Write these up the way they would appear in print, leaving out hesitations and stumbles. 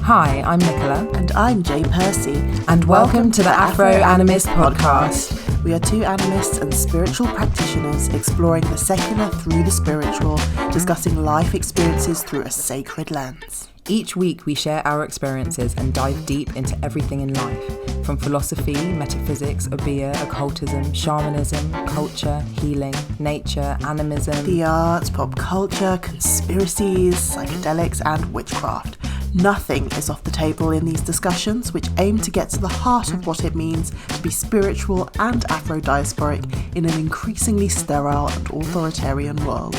Hi, I'm Nicola. And I'm Jay Percy. And welcome to the Afro-Animist Podcast. We are two animists and spiritual practitioners exploring the secular through the spiritual, discussing life experiences through a sacred lens. Each week we share our experiences and dive deep into everything in life, from philosophy, metaphysics, obeah, occultism, shamanism, culture, healing, nature, animism, the arts, pop culture, conspiracies, psychedelics and witchcraft. Nothing is off the table in these discussions, which aim to get to the heart of what it means to be spiritual and Afro-diasporic in an increasingly sterile and authoritarian world.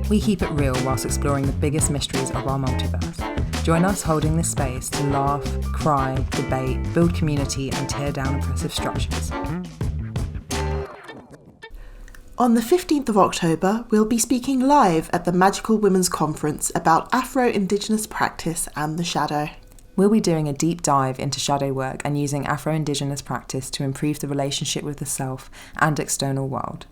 We keep it real whilst exploring the biggest mysteries of our multiverse. Join us holding this space to laugh, cry, debate, build community and tear down oppressive structures. On the 15th of October, we'll be speaking live at the Magical Women's Conference about Afro-Indigenous practice and the shadow. We'll be doing a deep dive into shadow work and using Afro-Indigenous practice to improve the relationship with the self and external world.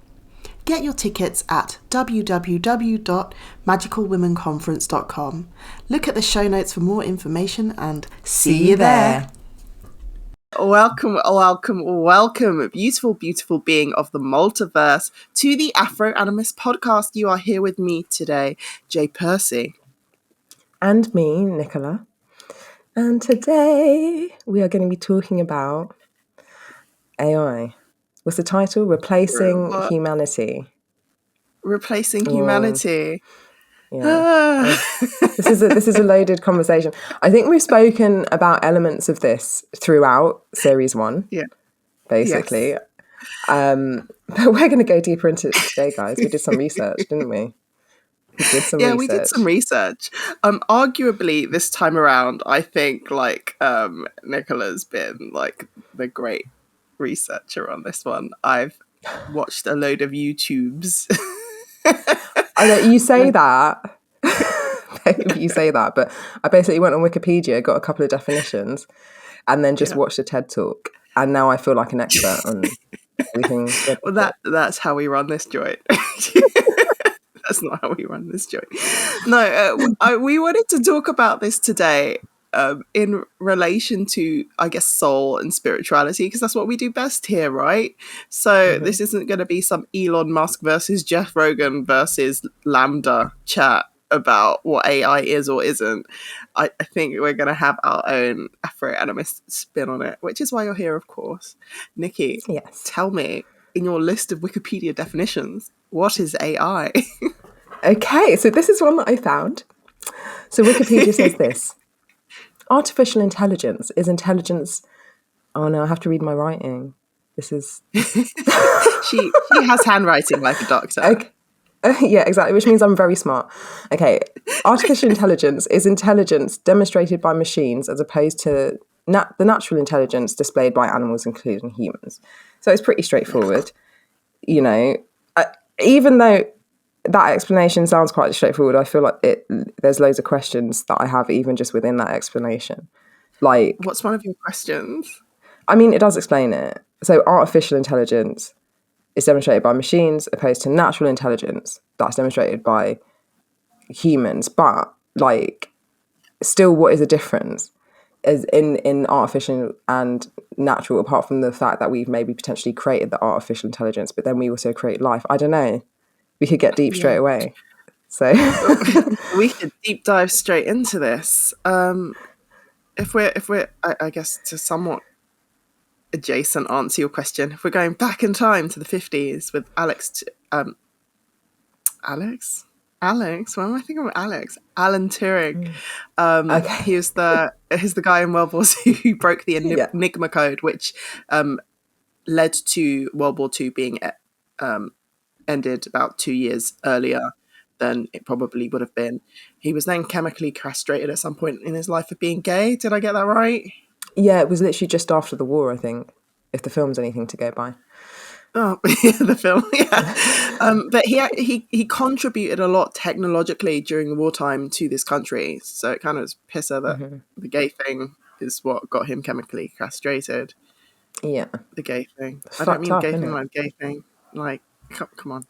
Get your tickets at www.magicalwomenconference.com. Look at the show notes for more information and see you there. Welcome, beautiful, beautiful being of the multiverse, to the Afro-Animist Podcast. You are here with me today, Jay Percy. And me, Nicola. And today we are going to be talking about AI. What's the title? Replacing Humanity. Replacing humanity. Yeah. This is a loaded conversation. I think we've spoken about elements of this throughout series 1. Yeah. Basically. Yes. But we're going to go deeper into it today, guys. We did some research, didn't we? We did some research. Arguably this time around, I think Nicola's been like the great researcher on this one. I've watched a load of YouTubes. I know you say that. You say that, but I basically went on Wikipedia, got a couple of definitions, and then just watched a TED talk. And now I feel like an expert on everything. Well, that's how we run this joint. That's not how we run this joint. No, we wanted to talk about this today in relation to, I guess, soul and spirituality, because that's what we do best here, right? So This isn't going to be some Elon Musk versus Jeff Rogan versus Lambda chat about what AI is or isn't. I think we're going to have our own Afro-Animist spin on it, which is why you're here, of course. Nikki, yes. Tell me, in your list of Wikipedia definitions, what is AI? Okay, so this is one that I found. So Wikipedia says this. Artificial intelligence is intelligence... Oh no, I have to read my writing. This is... she has handwriting like a doctor. Okay. Yeah, exactly, which means I'm very smart. Okay, artificial intelligence is intelligence demonstrated by machines as opposed to the natural intelligence displayed by animals, including humans. So it's pretty straightforward. You know, even though that explanation sounds quite straightforward, I feel like there's loads of questions that I have even just within that explanation. Like, what's one of your questions? I mean, it does explain it. So artificial intelligence is demonstrated by machines opposed to natural intelligence that's demonstrated by humans. But like, still, what is the difference as in artificial and natural, apart from the fact that we've maybe potentially created the artificial intelligence, but then we also create life? I don't know. We could get deep straight away. So we could deep dive straight into this. If we're I guess to somewhat adjacent answer your question, if we're going back in time to the 50s with Alex, why am I thinking of Alex? Alan Turing. Okay. He's the guy in World War II who broke the Enigma code, which led to World War II being ended about 2 years earlier than it probably would have been. He was then chemically castrated at some point in his life for being gay. Did I get that right? Yeah, it was literally just after the war, I think, if the film's anything to go by. Oh, yeah, the film, yeah. But he contributed a lot technologically during the wartime to this country. So it kind of was pisser that the gay thing is what got him chemically castrated. Yeah. The gay thing. I don't mean gay thing like gay thing. Like, come on.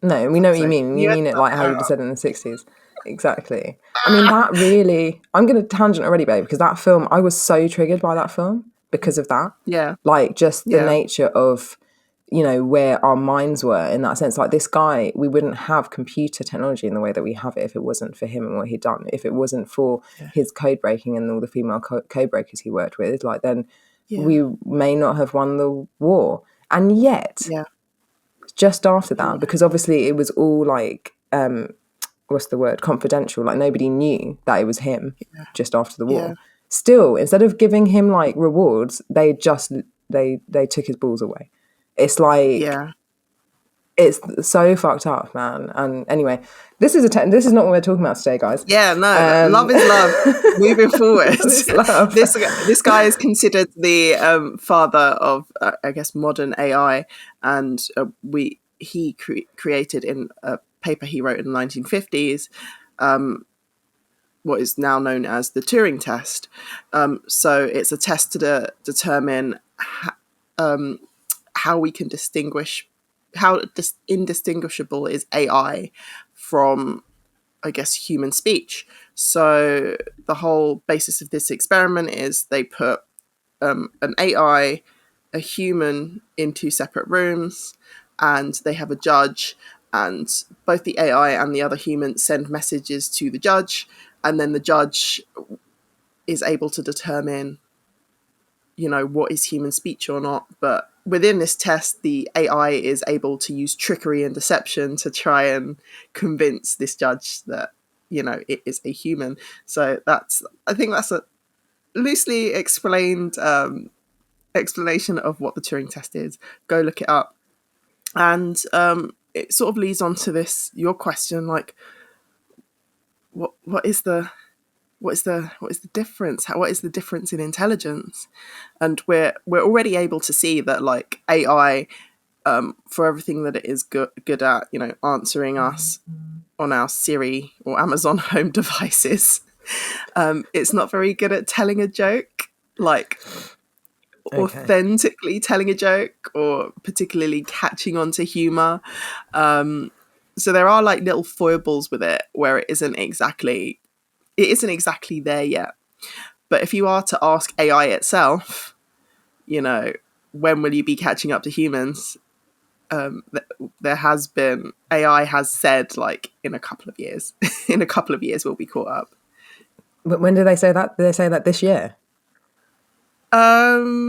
No, we know what you mean. You mean it like how you said in the 60s. Exactly. I mean, that really, I'm going to tangent already, babe, because that film, I was so triggered by that film because of that. Yeah. Like, just the Yeah. nature of, you know, where our minds were in that sense. Like, this guy, we wouldn't have computer technology in the way that we have it if it wasn't for him and what he'd done. If it wasn't for his code breaking and all the female code breakers he worked with, like, then we may not have won the war. And yet, just after that, because obviously it was all like, what's the word, confidential, like nobody knew that it was him just after the war. Still, instead of giving him like rewards, they took his balls away. It's like, it's so fucked up, man. And anyway, this is not what we're talking about today, guys. Yeah, no, love is love. Moving forward, love. This guy is considered the father of, I guess, modern AI, and he created in a paper he wrote in the 1950s what is now known as the Turing test. So it's a test to determine how we can distinguish how indistinguishable is AI from, I guess, human speech. So the whole basis of this experiment is they put an AI, a human in two separate rooms, and they have a judge, and both the AI and the other human send messages to the judge, and then the judge is able to determine, you know, what is human speech or not. But within this test, the AI is able to use trickery and deception to try and convince this judge that, you know, it is a human. So I think that's a loosely explained explanation of what the Turing test is. Go look it up. And it sort of leads on to your question, like, what is the difference? What is the difference in intelligence? And we're already able to see that, like, AI, for everything that it is good at, you know, answering us on our Siri or Amazon Home devices, it's not very good at telling a joke, like authentically telling a joke or particularly catching on to humor. So there are like little foibles with it where it isn't exactly there yet. But if you are to ask AI itself, you know, when will you be catching up to humans? There has been, AI has said, like, in a couple of years. In a couple of years we'll be caught up. But when did they say that? Did they say that this year? I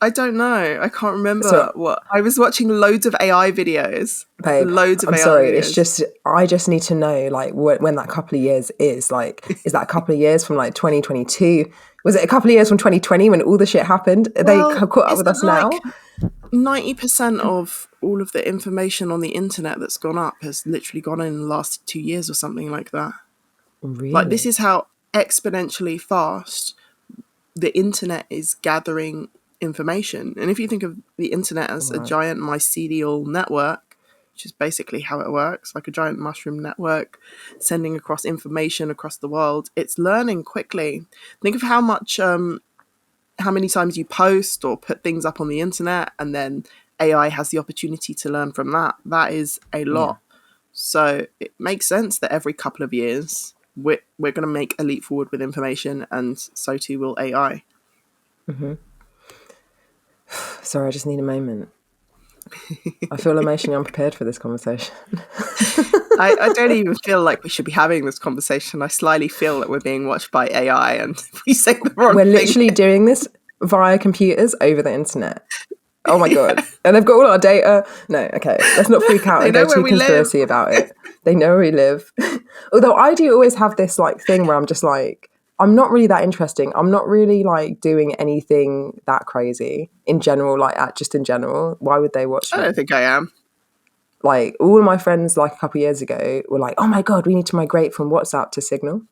don't know. I can't remember what. I was watching loads of AI videos. Babe, I'm AI sorry. Videos. It's just, I just need to know, like, when that couple of years is. Like, is that a couple of years from, like, 2022? Was it a couple of years from 2020 when all the shit happened? Are they caught up with us now? 90% of all of the information on the internet that's gone up has literally gone in the last 2 years or something like that. Really? Like, this is how exponentially fast the internet is gathering information. And if you think of the internet as a giant mycelial network, which is basically how it works, like a giant mushroom network sending across information across the world, it's learning quickly. Think of how many times you post or put things up on the internet, and then AI has the opportunity to learn from that. That is a lot. Yeah. So it makes sense that every couple of years we're going to make a leap forward with information, and so too will AI. Mm-hmm. Sorry, I just need a moment. I feel emotionally unprepared for this conversation. I don't even feel like we should be having this conversation. I slyly feel that we're being watched by AI, and we say the wrong thing. We're literally doing this via computers over the internet. Oh my God. And they've got all our data. No, okay. Let's not freak out and go too conspiracy about it. They know where we live. Although I do always have this like thing where I'm just like, I'm not really that interesting. I'm not really like doing anything that crazy in general, like just in general. Why would they watch me? I don't think I am. Like all of my friends like a couple of years ago were like, oh my God, we need to migrate from WhatsApp to Signal.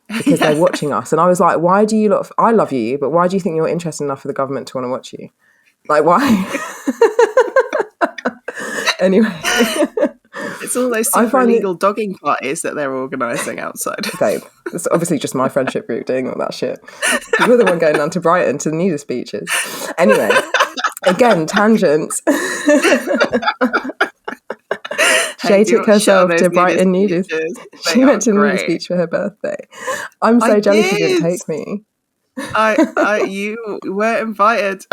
Because they're watching us. And I was like, why do you I love you, but why do you think you're interested enough for the government to want to watch you? Like, why? Anyway. It's all those super illegal dogging parties that they're organising outside. Babe, it's obviously just my friendship group doing all that shit. You're the one going down to Brighton to the nudist speeches. Anyway, again, tangents. Jay do you took want to share herself those to nudist Brighton nudist. speeches? She They are went to nudist great. beach for her birthday. I'm I so jealous you didn't did. take me. You were invited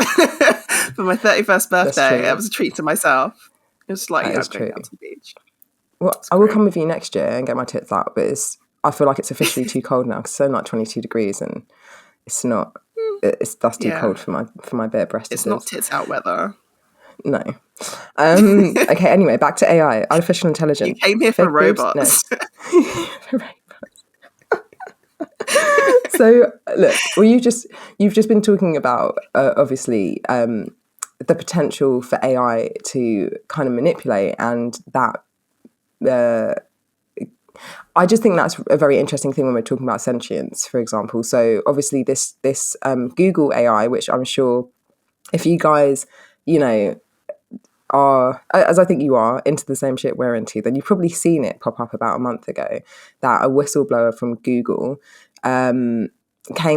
for my 31st That's birthday. true. It was a treat to myself. It was like, That yeah, is I'm going true. down to the beach. Well, It's I will great. come with you next year and get my tits out, but I feel like it's officially too cold now because it's only like 22 degrees and it's not. That's too Yeah. cold for my bare breastises. It's not tits out weather. No. Okay. Anyway, back to AI, artificial intelligence. You came here for Fake boobs? robots. No. For robots. So look, well, you've just been talking about obviously the potential for AI to kind of manipulate, and that I just think that's a very interesting thing when we're talking about sentience, for example. So obviously this Google AI, which I'm sure if you guys, you know, are, as I think you are, into the same shit we're into, then you've probably seen it pop up about a month ago that a whistleblower from Google came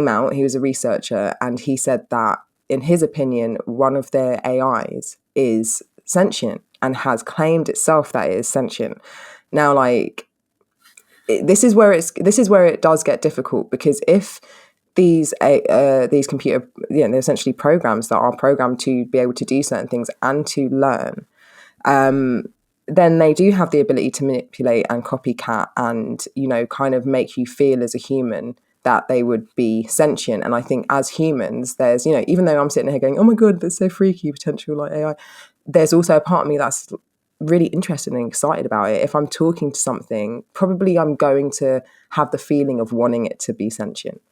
out. He was a researcher, and he said that, in his opinion, one of their AIs is sentient and has claimed itself that it is sentient. Now, like, this is where it does get difficult, because if these computer, they're essentially programs that are programmed to be able to do certain things and to learn, then they do have the ability to manipulate and copycat and, kind of make you feel as a human that they would be sentient. And I think as humans, there's, even though I'm sitting here going, oh my God, that's so freaky, potential like AI, there's also a part of me that's really interested and excited about it. If I'm talking to something, probably I'm going to have the feeling of wanting it to be sentient.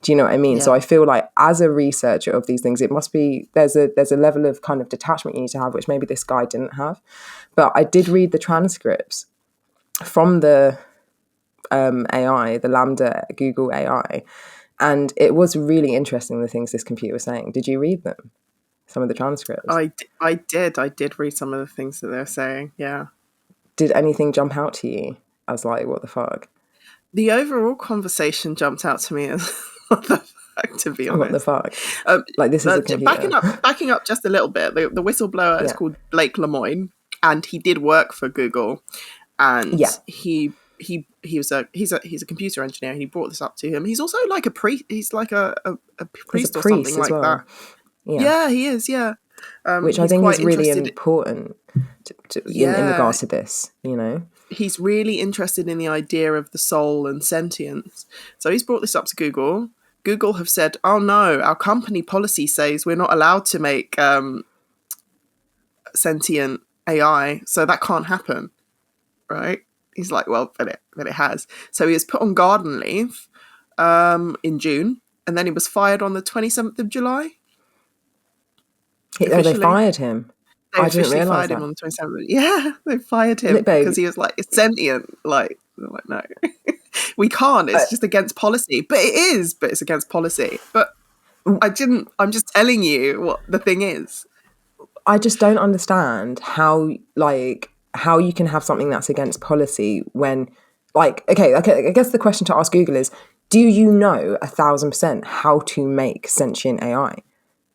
Do you know what I mean? Yeah. So I feel like as a researcher of these things, it must be, there's a level of kind of detachment you need to have, which maybe this guy didn't have. But I did read the transcripts from the AI, the Lambda Google AI, and it was really interesting, the things this computer was saying. Did you read them? Some of the transcripts? I did read some of the things that they're saying, yeah. Did anything jump out to you as like, what the fuck? The overall conversation jumped out to me as, what the fuck, to be honest. What the fuck? Like, this is a computer. Backing up just a little bit, the whistleblower is called Blake Lemoine, and he did work for Google, and he's a computer engineer, and he brought this up to him. He's also like a priest. He's like a priest or something like that. Yeah, he is. Yeah, which I think is really important in regards to this. He's really interested in the idea of the soul and sentience. So he's brought this up to Google. Google have said, "Oh no, our company policy says we're not allowed to make sentient AI, so that can't happen." Right? He's like, well, but it has. So he was put on garden leave in June, and then he was fired on the 27th of July. They fired him. They officially fired him on the 27th. Yeah, they fired him because he was like, it's sentient. Like, no, we can't. It's just against policy. But it is. But it's against policy. But I'm just telling you what the thing is. I just don't understand how you can have something that's against policy when, like, okay, I guess the question to ask Google is, do you know 1,000% how to make sentient AI?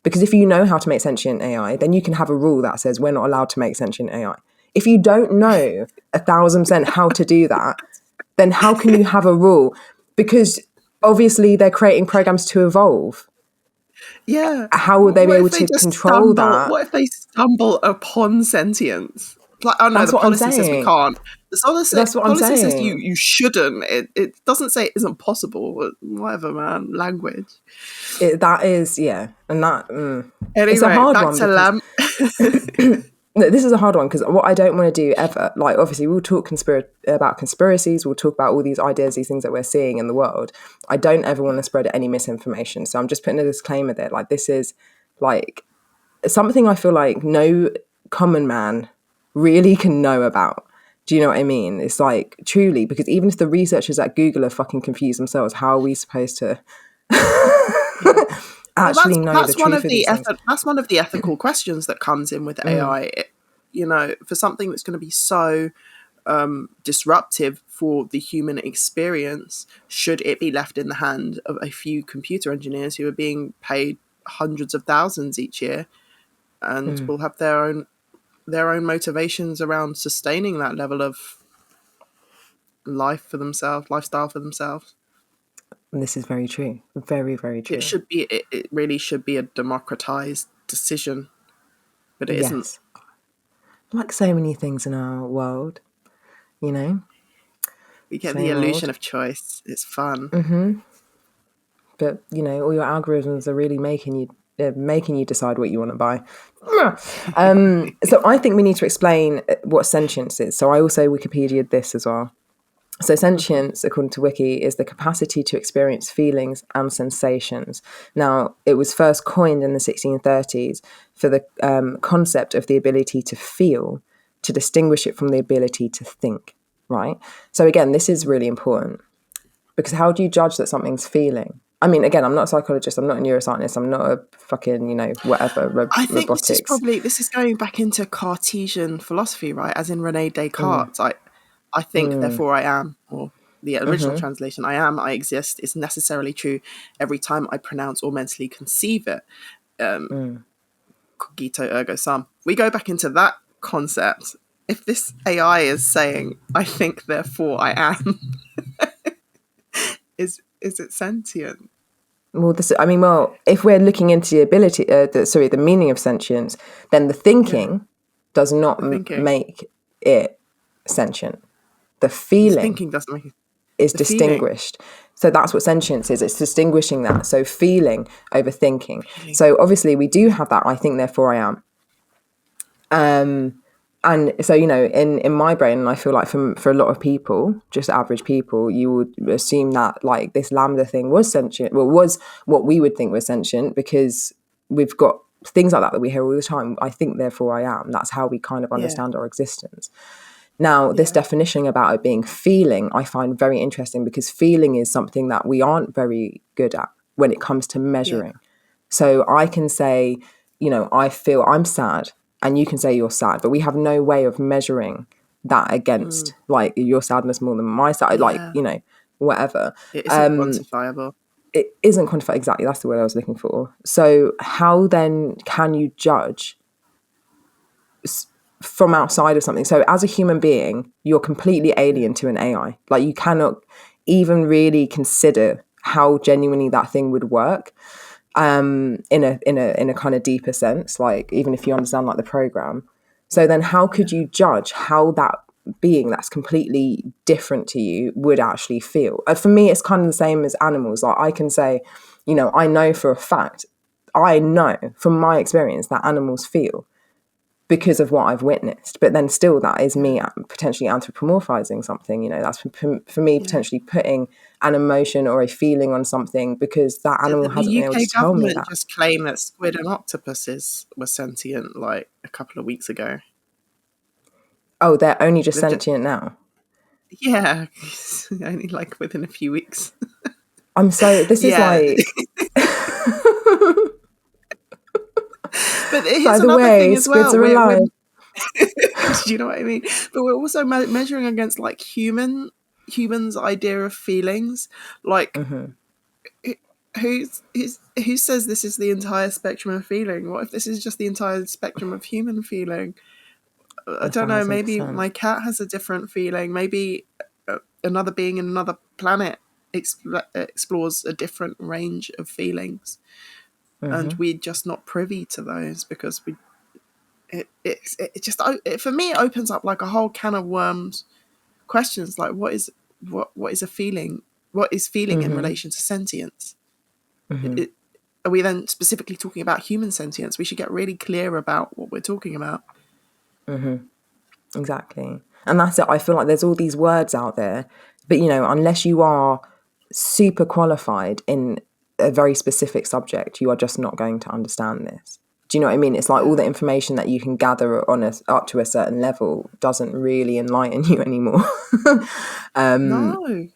Because if you know how to make sentient AI, then you can have a rule that says we're not allowed to make sentient AI. If you don't know 1,000% how to do that, then how can you have a rule? Because obviously they're creating programs to evolve. Yeah. How would they be able to control that? What if they stumble upon sentience? Like, oh no, that's the what policy I'm says we can't. The policy says saying. you shouldn't. It doesn't say it isn't possible. Whatever, man. Language. That is, yeah. And that... Anyway, it's a hard back one to Lamb. No, this is a hard one because what I don't want to do ever, like, obviously we'll talk about conspiracies, we'll talk about all these ideas, these things that we're seeing in the world. I don't ever want to spread any misinformation. So I'm just putting a disclaimer there. Like, this is like something I feel like no common man really can know about. Do you know what I mean? It's like, truly, because even if the researchers at Google are fucking confused themselves, how are we supposed to actually know the truth of these things? That's one of the ethical questions that comes in with AI. For something that's going to be so disruptive for the human experience, should it be left in the hand of a few computer engineers who are being paid hundreds of thousands each year and will have their own their own motivations around sustaining that level of lifestyle for themselves. And this is very true. Very, very true. It really should be a democratized decision, but it isn't. Yes. Like so many things in our world, you know? We get Same the illusion old. of choice. It's fun. But, you know, all your algorithms are really making you decide what you want to buy. So I think we need to explain what sentience is. So I also Wikipedia'd this as well. So sentience, according to Wiki, is the capacity to experience feelings and sensations. Now, it was first coined in the 1630s for the concept of the ability to feel, to distinguish it from the ability to think, right? So again, this is really important, because how do you judge that something's feeling? I mean, again, I'm not a psychologist, I'm not a neuroscientist, I'm not a fucking, whatever, I think robotics. this is going back into Cartesian philosophy, right? As in Rene Descartes. I think, therefore I am, or the original translation, I am, I exist, is necessarily true every time I pronounce or mentally conceive it. Cogito ergo sum. We go back into that concept. If this AI is saying, I think, therefore I am, is it sentient? Well, if we're looking into the ability, the meaning of sentience, then the thinking does not thinking. make it sentient. The The feeling thinking doesn't make it. is the distinguished. So that's what sentience is. It's distinguishing that. So feeling over thinking. So obviously we do have that. I think, therefore I am. And so, in my brain, I feel like for a lot of people, just average people, you would assume that like this lambda thing was sentient, well, was what we would think was sentient, because we've got things like that we hear all the time. I think, therefore I am. That's how we kind of understand our existence. Now, this definition about it being feeling, I find very interesting, because feeling is something that we aren't very good at when it comes to measuring. So I can say, I feel I'm sad, and you can say you're sad, but we have no way of measuring that against like your sadness more than my side, whatever. It isn't quantifiable. It isn't quantified. Exactly. That's the word I was looking for. So how then can you judge from outside of something? So as a human being, you're completely alien to an AI. Like, you cannot even really consider how genuinely that thing would work. In a kind of deeper sense, like even if you understand like the program. So then how could you judge how that being that's completely different to you would actually feel? For me, it's kind of the same as animals. Like, I can say, I know for a fact, I know from my experience that animals feel because of what I've witnessed, but then still that is me potentially anthropomorphizing something. That's for me potentially putting an emotion or a feeling on something because that animal hasn't been able to tell me that. The UK government just claimed that squid and octopuses were sentient like a couple of weeks ago. Oh, they're only just sentient now? Yeah, only like within a few weeks. This is like... But here's another thing as well. Squids are alive. Do you know what I mean? But we're also measuring against like humans' idea of feelings. Like, who says this is the entire spectrum of feeling? What if this is just the entire spectrum of human feeling? I don't know. Maybe my cat has a different feeling. Maybe another being in another planet explores a different range of feelings. And we're just not privy to those because for me it opens up like a whole can of worms. Questions like what is a feeling? What is feeling in relation to sentience? Are we then specifically talking about human sentience? We should get really clear about what we're talking about. Exactly, and that's it. I feel like there's all these words out there, but unless you are super qualified in a very specific subject, you are just not going to understand this. Do you know what I mean? It's like all the information that you can gather up to a certain level doesn't really enlighten you anymore. No.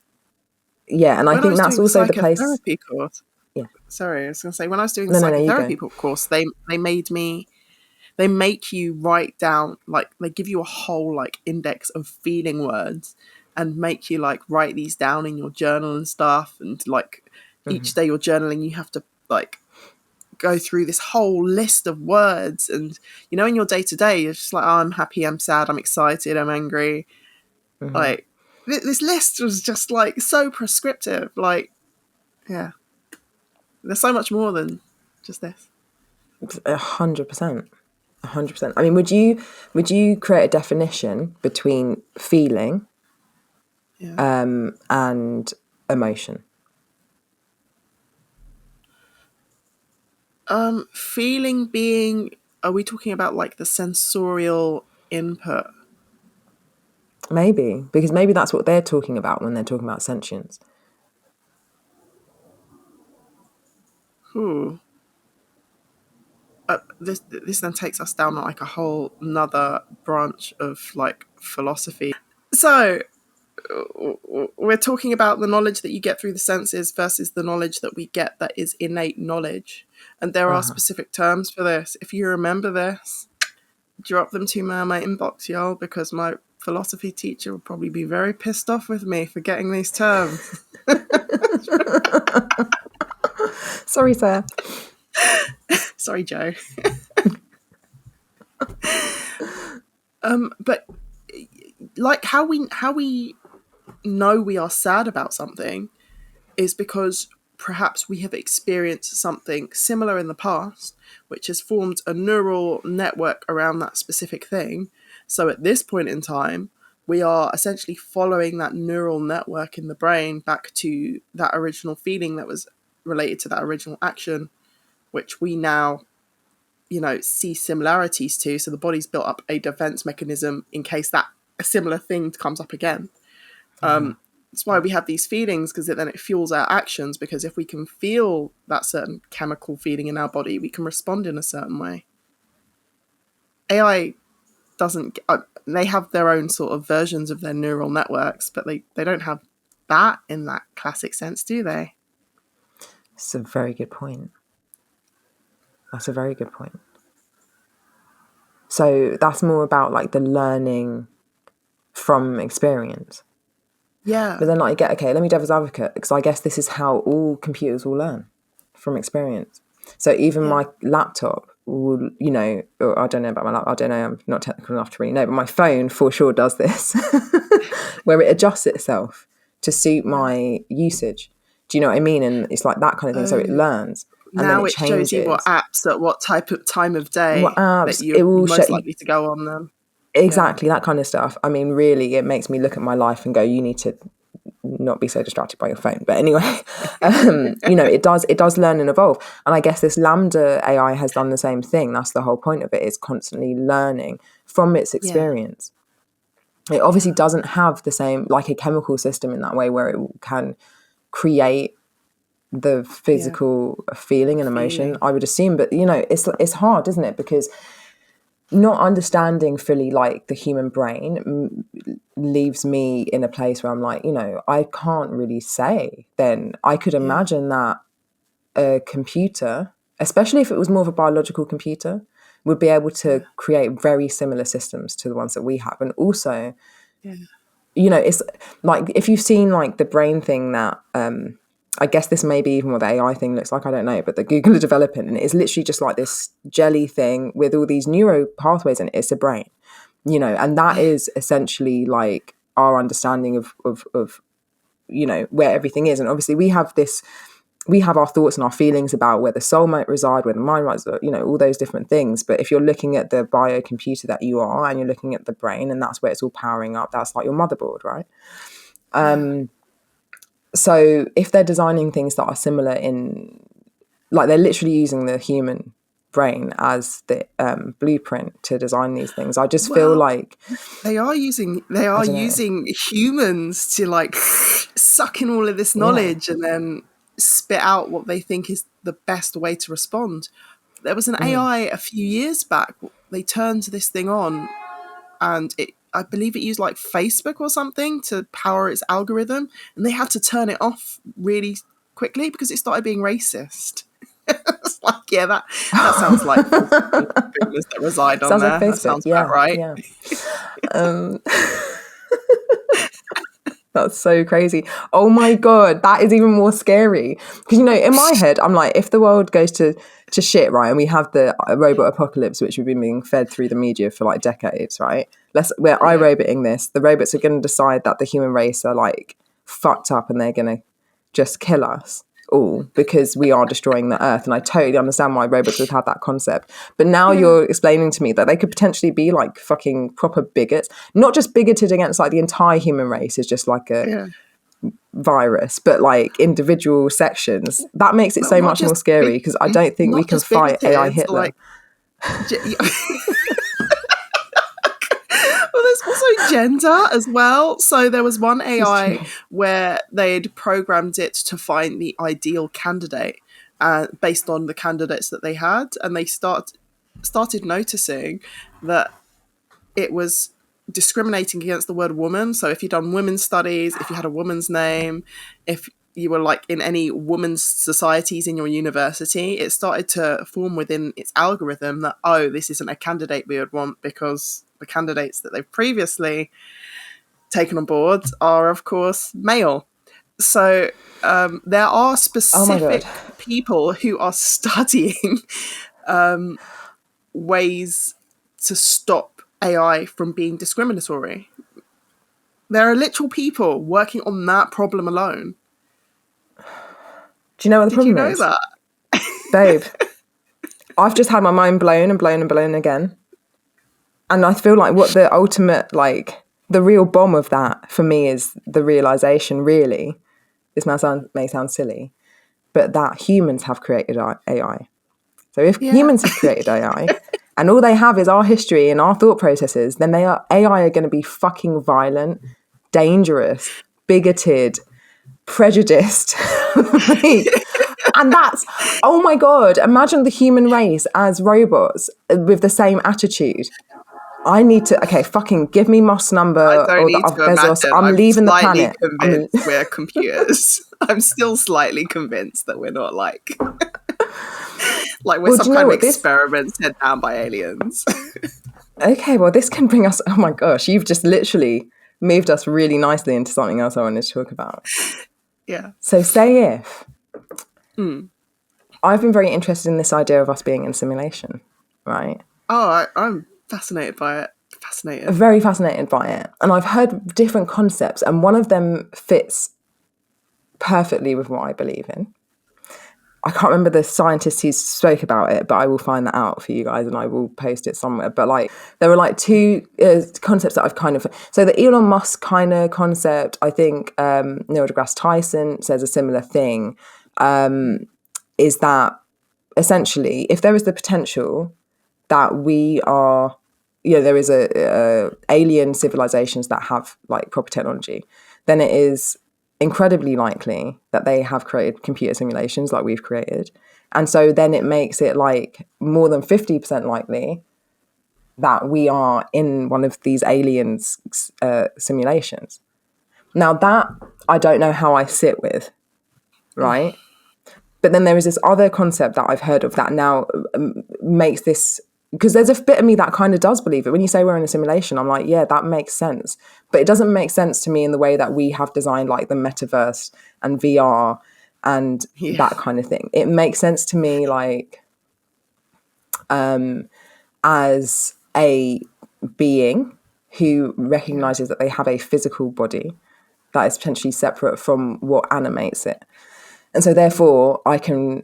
Yeah, and I think that's also the place. Psychotherapy course. Yeah. Sorry, I was going to say, when I was doing the psychotherapy course, they make you write down, like, they give you a whole like index of feeling words and make you like write these down in your journal and stuff. And like each day you're journaling, you have to like go through this whole list of words, and you know, in your day to day, you're just like, oh, I'm happy, I'm sad, I'm excited, I'm angry. Like this list was just like so prescriptive. Like, yeah, there's so much more than just this. 100%. 100%. I mean, would you create a definition between feeling and emotion? Feeling being, are we talking about like the sensorial input? Maybe, because maybe that's what they're talking about when they're talking about sentience. This then takes us down like a whole another branch of like philosophy. So we're talking about the knowledge that you get through the senses versus the knowledge that we get that is innate knowledge. And there are specific terms for this. If you remember this, drop them to me in my inbox, y'all, because my philosophy teacher would probably be very pissed off with me for getting these terms. Sorry, sir. Sorry, Joe. But like how we know we are sad about something is because perhaps we have experienced something similar in the past, which has formed a neural network around that specific thing. So at this point in time, we are essentially following that neural network in the brain back to that original feeling that was related to that original action, which we now, you know, see similarities to. So the body's built up a defense mechanism in case that a similar thing comes up again. That's why we have these feelings, because then it fuels our actions, because if we can feel that certain chemical feeling in our body, we can respond in a certain way. AI doesn't, they have their own sort of versions of their neural networks, but they don't have that in that classic sense, do they? It's a very good point. That's a very good point. So that's more about like the learning from experience. Yeah. But then like, okay, let me devil's advocate, because I guess this is how all computers will learn, from experience. So even my laptop will, you know, or I don't know about my laptop, I don't know, I'm not technical enough to really know, but my phone for sure does this, where it adjusts itself to suit my usage. Do you know what I mean? And it's like that kind of thing. So it learns. And now then it shows you what apps at what time of day that you're most likely to go on them. Exactly, that kind of stuff. I mean, really, it makes me look at my life and go, you need to not be so distracted by your phone. But anyway, you know, it does learn and evolve. And I guess this Lambda AI has done the same thing. That's the whole point of it. It's constantly learning from its experience. It obviously doesn't have the same, like a chemical system in that way where it can create the physical feeling and emotion, I would assume. But, you know, it's hard, isn't it? Because not understanding fully like the human brain leaves me in a place where I'm like, you know, I can't really say. Then I could imagine that a computer, especially if it was more of a biological computer, would be able to create very similar systems to the ones that we have. And also, you know, it's like, if you've seen like the brain thing that I guess this may be even what the AI thing looks like, I don't know, but the Google are developing, and it's literally just like this jelly thing with all these neuro pathways in it. It's a brain, you know, and that is essentially like our understanding of you know, where everything is. And obviously we have our thoughts and our feelings about where the soul might reside, where the mind might reside, you know, all those different things. But if you're looking at the biocomputer that you are, and you're looking at the brain, and that's where it's all powering up, that's like your motherboard, right? So if they're designing things that are similar in, like they're literally using the human brain as the blueprint to design these things, I just feel like they are using humans to like suck in all of this knowledge and then spit out what they think is the best way to respond. There was an AI a few years back. They turned this thing on, and I believe it used like Facebook or something to power its algorithm, and they had to turn it off really quickly because it started being racist. It's like, yeah, that sounds like boomers that reside on there. Like Facebook. That sounds about right. Yeah. That's so crazy. Oh my God, that is even more scary. Because, you know, in my head, I'm like, if the world goes to shit, right, and we have the robot apocalypse, which we've been being fed through the media for like decades, right? We're iRoboting this. The robots are going to decide that the human race are like fucked up and they're going to just kill us all because we are destroying the earth. And I totally understand why robots would have that concept. But now you're explaining to me that they could potentially be like fucking proper bigots, not just bigoted against like the entire human race is just like a virus, but like individual sections. That makes it so much more scary because I don't think we can fight AI Hitler. Like, well, there's also gender as well. So there was one AI where they'd programmed it to find the ideal candidate based on the candidates that they had, and they started noticing that it was discriminating against the word woman. So if you'd done women's studies, if you had a woman's name, if you were like in any women's societies in your university, it started to form within its algorithm that, oh, this isn't a candidate we would want because the candidates that they've previously taken on board are, of course, male. So there are specific people who are studying ways to stop AI from being discriminatory. There are literal people working on that problem alone. Do you know what the problem is? Did you know that? Babe, I've just had my mind blown and blown and blown again. And I feel like what the ultimate, like, the real bomb of that for me is the realization, really, this may sound silly, but that humans have created AI. So if humans have created AI and all they have is our history and our thought processes, then AI are going to be fucking violent, dangerous, bigoted, prejudiced. And that's, oh my God, imagine the human race as robots with the same attitude. I need to, okay, fucking give me Moss number or the Bezos. I'm leaving the planet. Convinced we're computers. I'm still slightly convinced that we're not like we're some kind of experiment sent down by aliens. Okay, well, this can bring us, oh my gosh, you've just literally moved us really nicely into something else I wanted to talk about. Yeah. So say if I've been very interested in this idea of us being in simulation, right? Oh, I'm fascinated by it. Very fascinated by it. And I've heard different concepts, and one of them fits perfectly with what I believe in. I can't remember the scientist who spoke about it, but I will find that out for you guys and I will post it somewhere. But like, there were like two concepts that I've kind of... So the Elon Musk kind of concept, I think Neil deGrasse Tyson says a similar thing, is that essentially, if there is the potential that we are... there is alien civilizations that have like proper technology, then it is incredibly likely that they have created computer simulations like we've created. And so then it makes it like more than 50% likely that we are in one of these aliens simulations. Now that I don't know how I sit with, right? But then there is this other concept that I've heard of that now makes this... Because there's a bit of me that kind of does believe it. When you say we're in a simulation, I'm like, yeah, that makes sense. But it doesn't make sense to me in the way that we have designed like the metaverse and VR and that kind of thing. It makes sense to me like as a being who recognizes that they have a physical body that is potentially separate from what animates it. And so therefore I can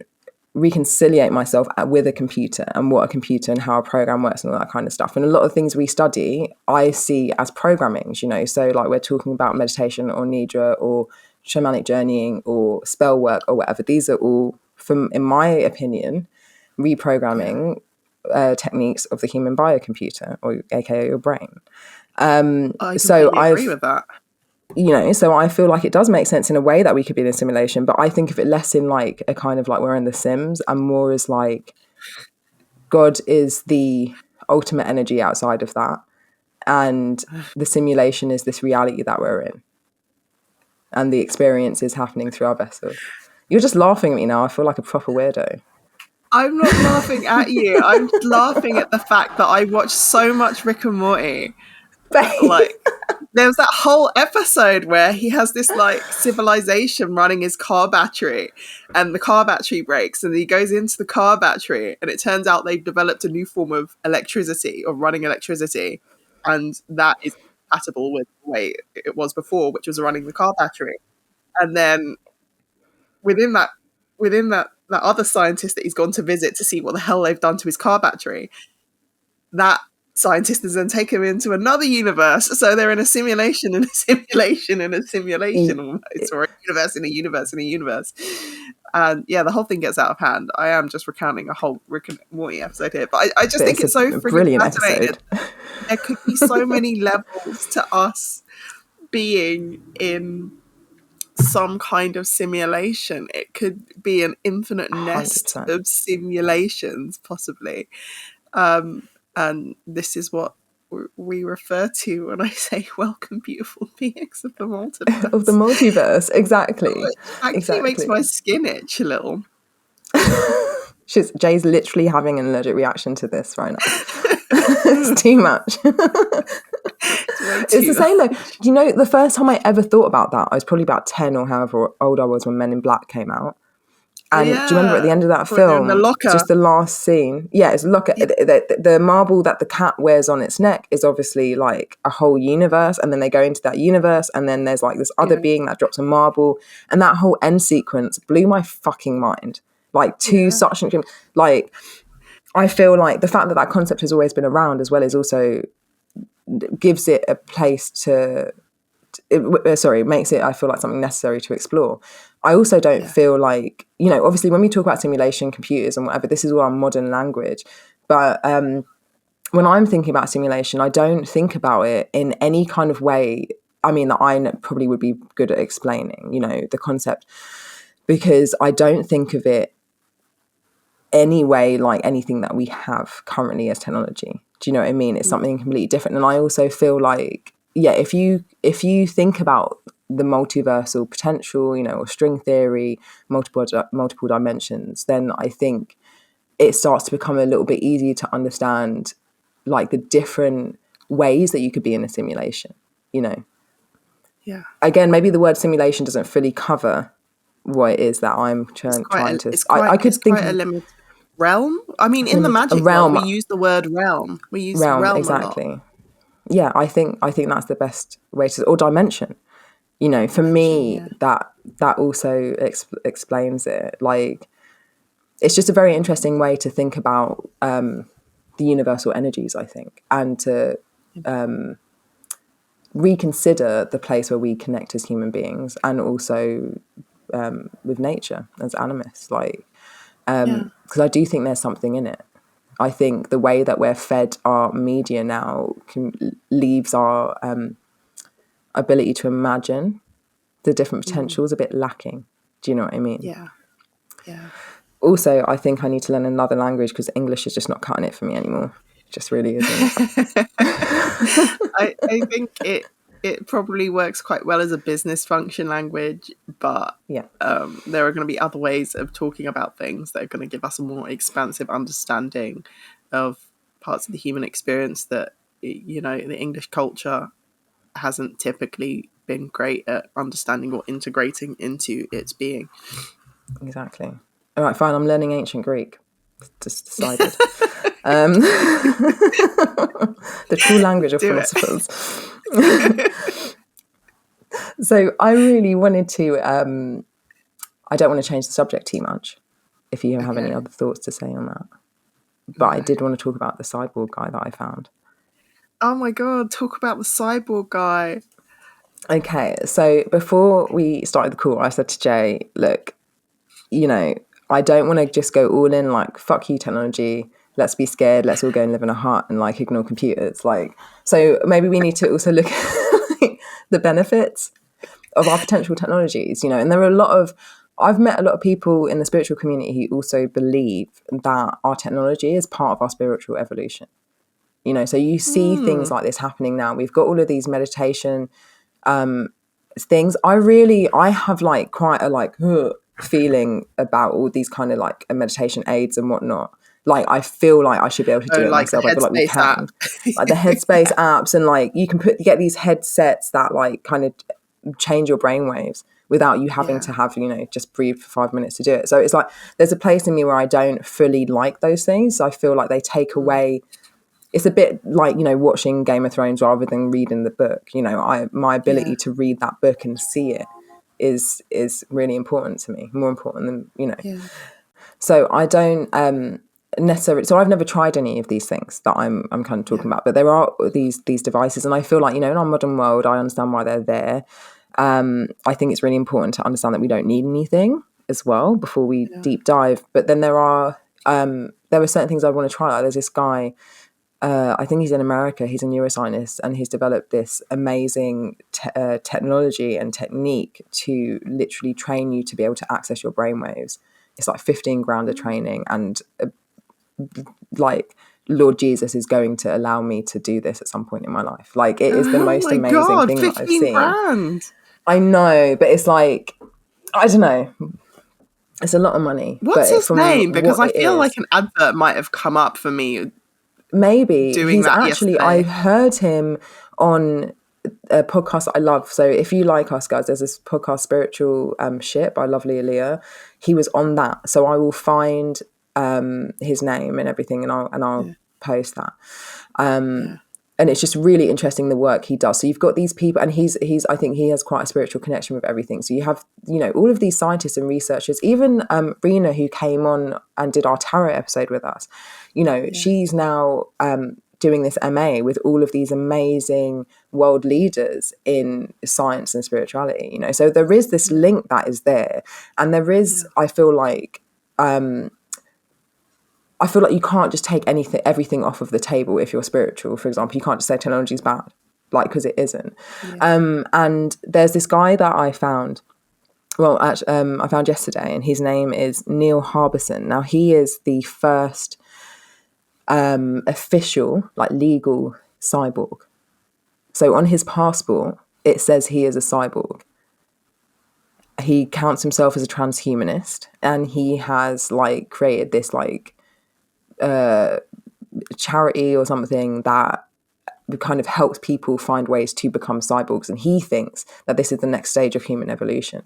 reconciliate myself with a computer and what a computer and how a program works and all that kind of stuff. And a lot of things we study I see as programming, so like we're talking about meditation or nidra or shamanic journeying or spell work or whatever. These are all, in my opinion, reprogramming techniques of the human biocomputer, or aka your brain. I agree with that. So I feel like it does make sense in a way that we could be in a simulation, but I think of it less in like a kind of like we're in The Sims and more as like God is the ultimate energy outside of that. And the simulation is this reality that we're in. And the experience is happening through our vessel. You're just laughing at me now. I feel like a proper weirdo. I'm not laughing at you. I'm laughing at the fact that I watched so much Rick and Morty Like, there's that whole episode where he has this like civilization running his car battery, and the car battery breaks, and he goes into the car battery, and it turns out they've developed a new form of electricity, of running electricity, and that is compatible with the way it was before, which was running the car battery. And then within that other scientist that he's gone to visit to see what the hell they've done to his car battery, that scientist has then taken him into another universe. So they're in a simulation and a simulation and a simulation almost, or a universe in a universe in a universe. And yeah, the whole thing gets out of hand. I am just recounting a whole Rick and Morty episode here, but I just think it's so freaking fascinating. There could be so many levels to us being in some kind of simulation. It could be an infinite nest 100%. of simulations, possibly. And this is what we refer to when I say welcome, beautiful beings of the multiverse. Of the multiverse, exactly. It actually makes my skin itch a little. Jay's literally having an allergic reaction to this right now. It's too much. It's the same though. You know, the first time I ever thought about that, I was probably about 10 or however old I was when Men in Black came out. And do you remember at the end of that film, just the last scene? Yeah, it's locker. Yeah. The marble that the cat wears on its neck is obviously like a whole universe, and then they go into that universe, and then there's like this other being that drops a marble, and that whole end sequence blew my fucking mind. Like such an like, I feel like the fact that that concept has always been around as well is also gives it a place to. Makes it, I feel like, something necessary to explore. I also don't feel like, you know, obviously when we talk about simulation, computers and whatever, this is all our modern language. But when I'm thinking about simulation, I don't think about it in any kind of way, I mean, that I probably would be good at explaining, you know, the concept, because I don't think of it any way like anything that we have currently as technology. Do you know what I mean? It's something completely different. And I also feel like, yeah, if you think about the multiversal potential, you know, or string theory, multiple dimensions, then I think it starts to become a little bit easier to understand like the different ways that you could be in a simulation, you know. Yeah. Again, maybe the word simulation doesn't fully cover what it is that I'm trying to. I could think quite a limited realm. I mean, in the magic realm, we use the word realm. We use realm exactly. a lot. Yeah, I think that's the best way to, or dimension. You know, for me, that also explains it. Like, it's just a very interesting way to think about the universal energies, I think, and to reconsider the place where we connect as human beings, and also with nature as animists. Like, because I do think there's something in it. I think the way that we're fed our media now leaves our ability to imagine the different potentials a bit lacking. Do you know what I mean? Yeah. Also, I think I need to learn another language because English is just not cutting it for me anymore. It just really isn't. I think it probably works quite well as a business function language, but there are going to be other ways of talking about things that are going to give us a more expansive understanding of parts of the human experience that, you know, the English culture hasn't typically been great at understanding or integrating into its being. Exactly. All right, fine. I'm learning ancient Greek. Just decided. The true language of philosophers. So I really wanted to, I don't want to change the subject too much, if you have any other thoughts to say on that. But I did want to talk about the cyborg guy that I found. Oh my God, talk about the cyborg guy. Okay, so before we started the call, I said to Jay, look, you know, I don't want to just go all in like, fuck you, technology. Let's be scared. Let's all go and live in a hut and like ignore computers. Like, so maybe we need to also look at the benefits of our potential technologies, you know. And there are I've met a lot of people in the spiritual community who also believe that our technology is part of our spiritual evolution. You know, so you see things like this happening now. We've got all of these meditation things. I have like quite a like feeling about all these kind of like meditation aids and whatnot. Like, I feel like I should be able to do it like the myself. I feel like we Headspace app. can. Like the Headspace apps, and like you can get these headsets that like kind of change your brainwaves without you having to have, just breathe for 5 minutes to do it. So it's like there's a place in me where I don't fully like those things. I feel like they take away. It's a bit like, watching Game of Thrones rather than reading the book. My ability to read that book and see it is really important to me, more important than. So I don't necessarily. So I've never tried any of these things that I'm kind of talking about. But there are these devices, and I feel like, in our modern world, I understand why they're there. I think it's really important to understand that we don't need anything as well before we deep dive. But then there are certain things I want to try. Like there's this guy. I think he's in America. He's a neuroscientist, and he's developed this amazing technology and technique to literally train you to be able to access your brainwaves. It's like 15 grand of training, and like Lord Jesus is going to allow me to do this at some point in my life. Like it is the most amazing thing that I've seen. Grand. I know, but it's like, I don't know. It's a lot of money. What's his name? Because I feel like an advert might have come up for me. Maybe he's actually. I heard him on a podcast that I love. So if you like us, guys, there's this podcast, Spiritual Shit by Lovely Aaliyah. He was on that, so I will find his name and everything, and I'll post that. And it's just really interesting the work he does. So you've got these people, and he's I think he has quite a spiritual connection with everything. So you have, all of these scientists and researchers, even Rena, who came on and did our tarot episode with us, she's now doing this MA with all of these amazing world leaders in science and spirituality, So there is this link that is there. And there is, I feel like you can't just take everything off of the table if you're spiritual. For example, you can't just say technology is bad, because it isn't. And there's this guy that I found. Well, actually, I found yesterday, and his name is Neil Harbison. Now, he is the first official, legal cyborg. So on his passport, it says he is a cyborg. He counts himself as a transhumanist, and he has created this charity or something that kind of helps people find ways to become cyborgs, and he thinks that this is the next stage of human evolution.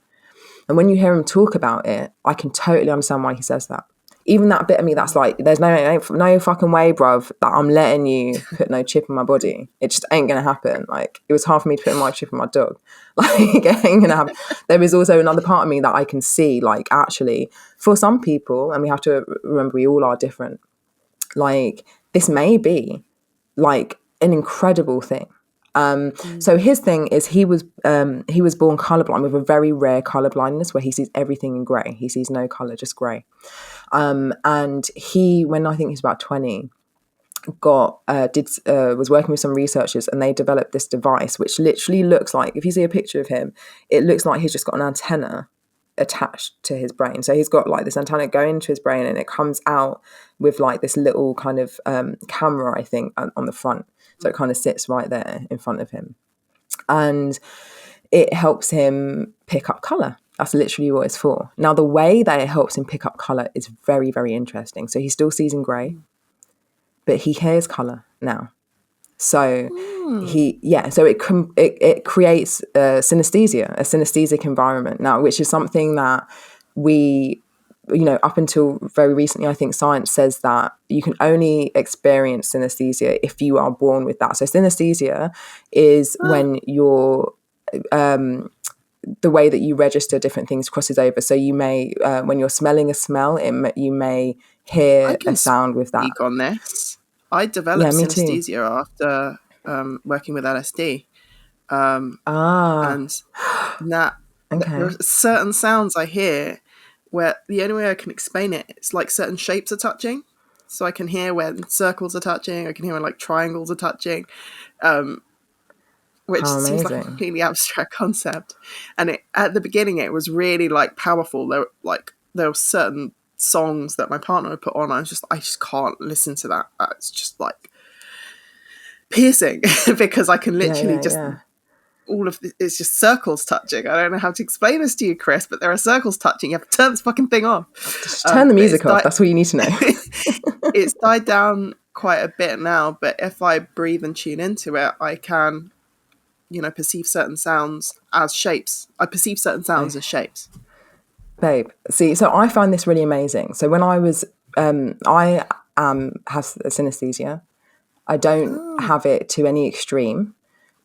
And when you hear him talk about it, I can totally understand why he says that. Even that bit of me that's like, there's no fucking way, bruv, that I'm letting you put no chip in my body. It just ain't gonna happen. It was hard for me to put my chip in my dog. It ain't gonna happen. There is also another part of me that I can see, actually, for some people, and we have to remember we all are different, this may be an incredible thing. So his thing is he was born colorblind with a very rare colorblindness where he sees everything in gray. He sees no color, just gray. And he, when I think he was about 20, was working with some researchers, and they developed this device which literally looks like, if you see a picture of him, it looks like he's just got an antenna attached to his brain. So he's got this antenna going into his brain, and it comes out with this little kind of camera, I think, on the front. So it kind of sits right there in front of him, and it helps him pick up color. That's literally what it's for. Now, the way that it helps him pick up color is very, very interesting. So he still sees in gray, but he hears color now. So so it creates a synesthesic environment now, which is something that we, up until very recently, I think science says that you can only experience synesthesia if you are born with that. So synesthesia is when you're, the way that you register different things crosses over. So you may, when you're smelling a smell, you may hear a sound with that. Speak on this. I developed synesthesia after working with LSD. And that there are certain sounds I hear where the only way I can explain it, it's like certain shapes are touching. So I can hear when circles are touching, I can hear when triangles are touching, which seems like a completely abstract concept. And at the beginning, it was really powerful. There were certain songs that my partner would put on. I just can't listen to that. It's just piercing because I can literally all of this, it's just circles touching. I don't know how to explain this to you, Chris, but there are circles touching. You have to turn this fucking thing off. Just turn the music off. That's all you need to know. It's died down quite a bit now, but if I breathe and tune into it, I can, perceive certain sounds as shapes. I perceive certain sounds as shapes. Babe, see, so I find this really amazing. So when I was, I have synesthesia. I don't have it to any extreme.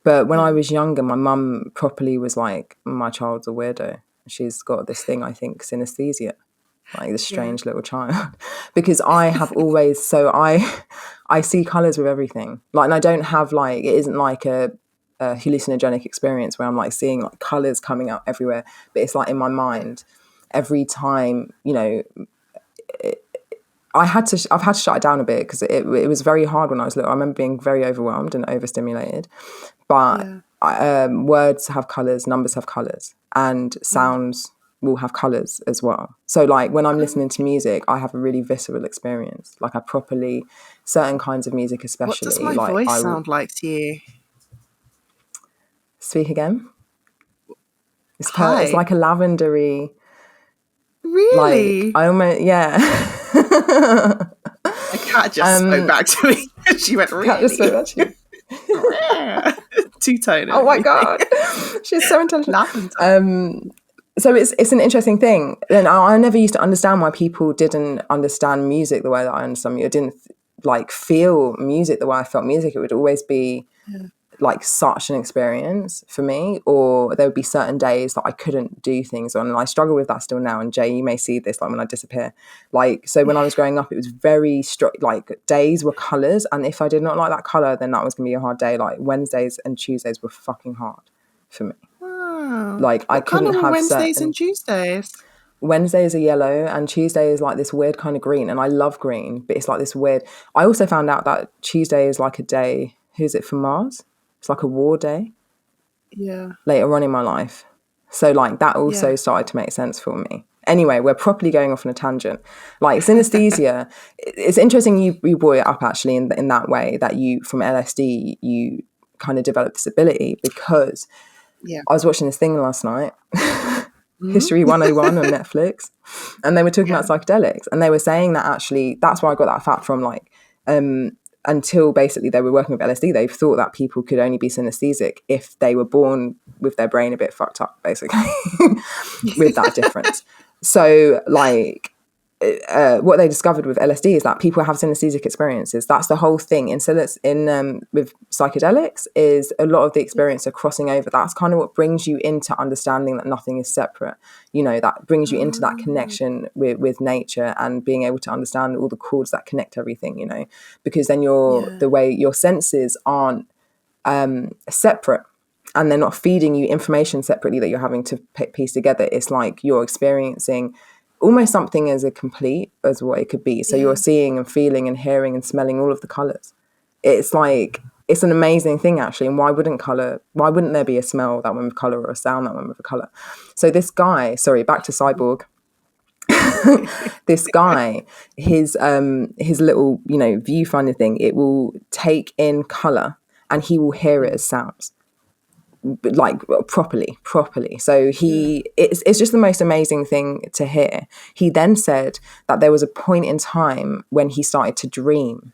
But when I was younger, my mum properly was like, my child's a weirdo. She's got this thing, I think, synesthesia, like this strange little child. Because I have always, so I see colours with everything. Like, and I don't have like, it isn't like a hallucinogenic experience where I'm like seeing like colours coming out everywhere. But it's like in my mind, every time, I've had to shut it down a bit because it was very hard when I was little. I remember being very overwhelmed and overstimulated. But words have colours, numbers have colours, and sounds will have colours as well. So like when I'm listening to music, I have a really visceral experience. Like I properly, certain kinds of music especially. What does my voice sound like to you? Speak again. It's like a lavendery. Really? Like I almost, yeah. A cat just spoke back to me. She went, really? Cat just spoke back to you. Two-tone. Oh my god, she's so intelligent. So it's an interesting thing. And I never used to understand why people didn't understand music the way that I understand music. I didn't like feel music the way I felt music. It would always be like such an experience for me, or there would be certain days that I couldn't do things on, and I struggle with that still now. And Jay, you may see this like when I disappear. Like, so when I was growing up, it was very like days were colours, and if I did not like that colour, then that was gonna be a hard day. Like Wednesdays and Tuesdays were fucking hard for me. Wow. Like I couldn't have Wednesdays and Tuesdays. Wednesdays are yellow and Tuesday is like this weird kind of green, and I love green, but it's like this weird. I also found out that Tuesday is like a day, who's it for Mars? It's like a war day. Yeah. Later on in my life. So like that also started to make sense for me. Anyway, we're properly going off on a tangent. Like synesthesia, it's interesting you brought it up actually in that way, that you, from LSD, you kind of developed this ability, because I was watching this thing last night, History 101 on Netflix, and they were talking about psychedelics, and they were saying that actually, that's where I got that fact from, like, until basically they were working with LSD, they thought that people could only be synesthesic if they were born with their brain a bit fucked up, basically, with that difference. So like what they discovered with LSD is that people have synesthesic experiences. That's the whole thing. And so that's with psychedelics, is a lot of the experience are crossing over. That's kind of what brings you into understanding that nothing is separate. That brings you into that connection with nature, and being able to understand all the cords that connect everything, because then the way your senses aren't separate, and they're not feeding you information separately that you're having to piece together. It's like you're experiencing almost something as a complete as what it could be. So you're seeing and feeling and hearing and smelling all of the colours. It's like, it's an amazing thing actually. And why wouldn't there be a smell that went with colour, or a sound that went with a colour? So this guy, sorry, back to Cyborg. This guy, his little, viewfinder thing, it will take in colour and he will hear it as sounds. Like properly. So it's just the most amazing thing to hear. He then said that there was a point in time when he started to dream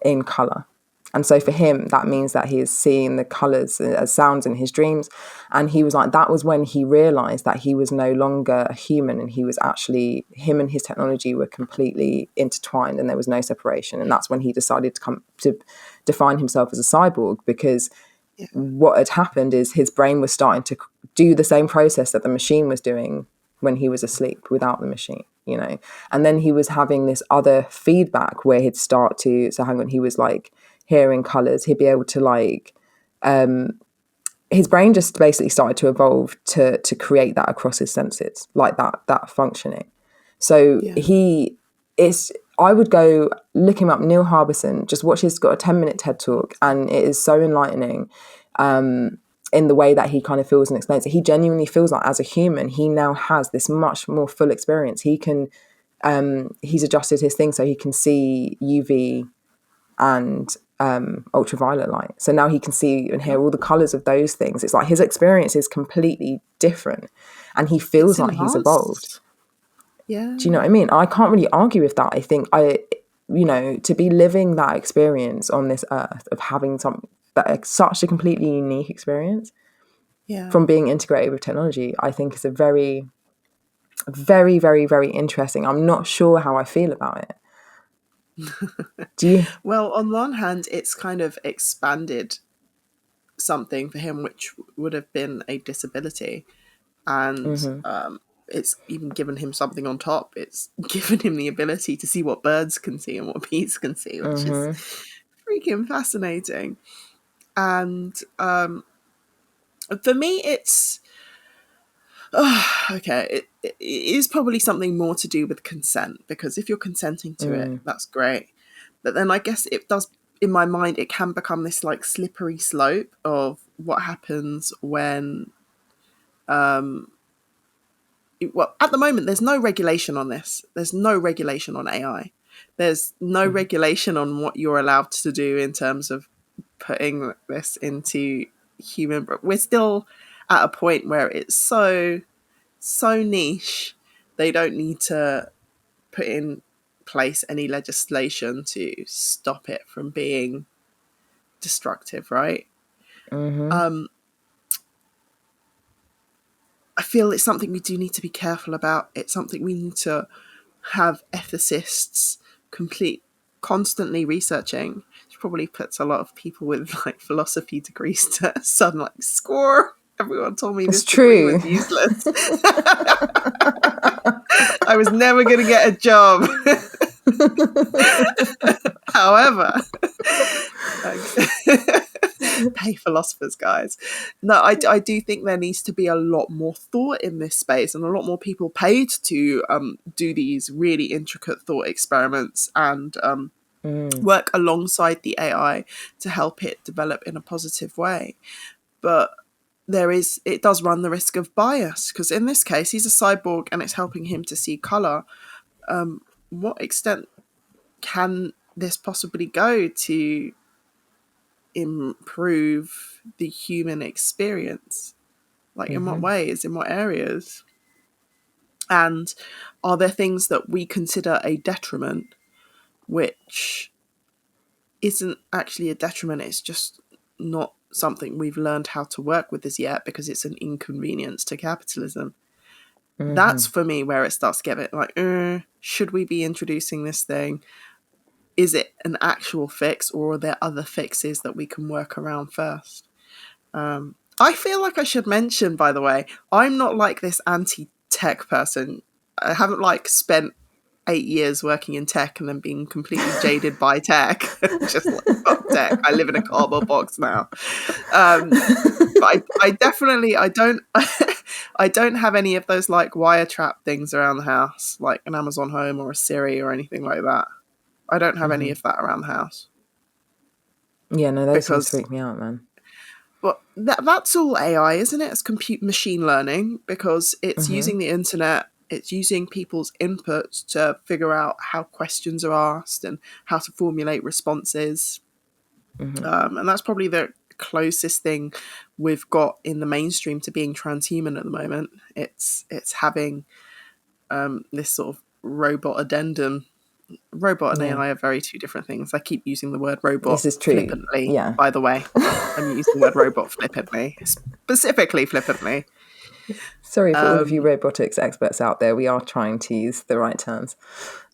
in color, and so for him that means that he is seeing the colors as sounds in his dreams. And he was like, that was when he realized that he was no longer a human, and he was actually, him and his technology were completely intertwined, and there was no separation. And that's when he decided to come to define himself as a cyborg, because what had happened is his brain was starting to do the same process that the machine was doing when he was asleep without the machine, and then he was having this other feedback where he'd start to, he was like hearing colors, he'd be able to like, his brain just basically started to evolve to create that across his senses, like that functioning. So I would go look him up, Neil Harbison, just watch, he's got a 10-minute TED talk, and it is so enlightening in the way that he kind of feels and explains it. He genuinely feels like, as a human, he now has this much more full experience. He can, he's adjusted his thing so he can see UV and ultraviolet light. So now he can see and hear all the colors of those things. It's like his experience is completely different, and he feels It's like he's enhanced. evolved. Yeah. Do you know what I mean? I can't really argue with that. I think to be living that experience on this earth of having such a completely unique experience Yeah. from being integrated with technology, I think is a very, very, very, very interesting. I'm not sure how I feel about it. Do you? Well, on one hand, it's kind of expanded something for him, which would have been a disability. And it's even given him something on top. It's given him the ability to see what birds can see and what bees can see, which is freaking fascinating. And for me, it's okay. It is probably something more to do with consent, because if you're consenting to it, that's great. But then I guess it does, in my mind, it can become this like slippery slope of what happens when well, at the moment, there's no regulation on this. There's no regulation on AI. There's no regulation on what you're allowed to do in terms of putting this into human. But we're still at a point where it's so niche. They don't need to put in place any legislation to stop it from being destructive, right? I feel it's something we do need to be careful about. It's something we need to have ethicists constantly researching, which probably puts a lot of people with like philosophy degrees to some like score. Everyone told me this degree was useless. I was never going to get a job. However, pay philosophers, guys. No, I do think there needs to be a lot more thought in this space, and a lot more people paid to do these really intricate thought experiments and work alongside the AI to help it develop in a positive way. But it does run the risk of bias, because in this case he's a cyborg and it's helping him to see color. What extent can this possibly go to improve the human experience? Like, in what ways, in what areas? And are there things that we consider a detriment which isn't actually a detriment? It's just not something we've learned how to work with as yet because it's an inconvenience to capitalism. That's for me where it starts to get a bit like, should we be introducing this thing? Is it an actual fix, or are there other fixes that we can work around first? I feel like I should mention, by the way, I'm not like this anti-tech person. I haven't like spent 8 years working in tech and then being completely jaded by tech. Just like, fuck tech. I live in a cardboard box now. But I definitely, I don't have any of those like wire trap things around the house, like an Amazon Home or a Siri or anything like that. I don't have any of that around the house. Yeah, no, those things freak me out, man. But that's all AI, isn't it? It's machine learning, because it's using the internet, it's using people's inputs to figure out how questions are asked and how to formulate responses. And that's probably the closest thing we've got in the mainstream to being transhuman at the moment. It's having this sort of robot addendum. Robot and AI are very two different things. I keep using the word robot this is true. Flippantly, Yeah. by the way. I'm using the word robot flippantly, specifically flippantly. Sorry for all of you robotics experts out there. We are trying to use the right terms.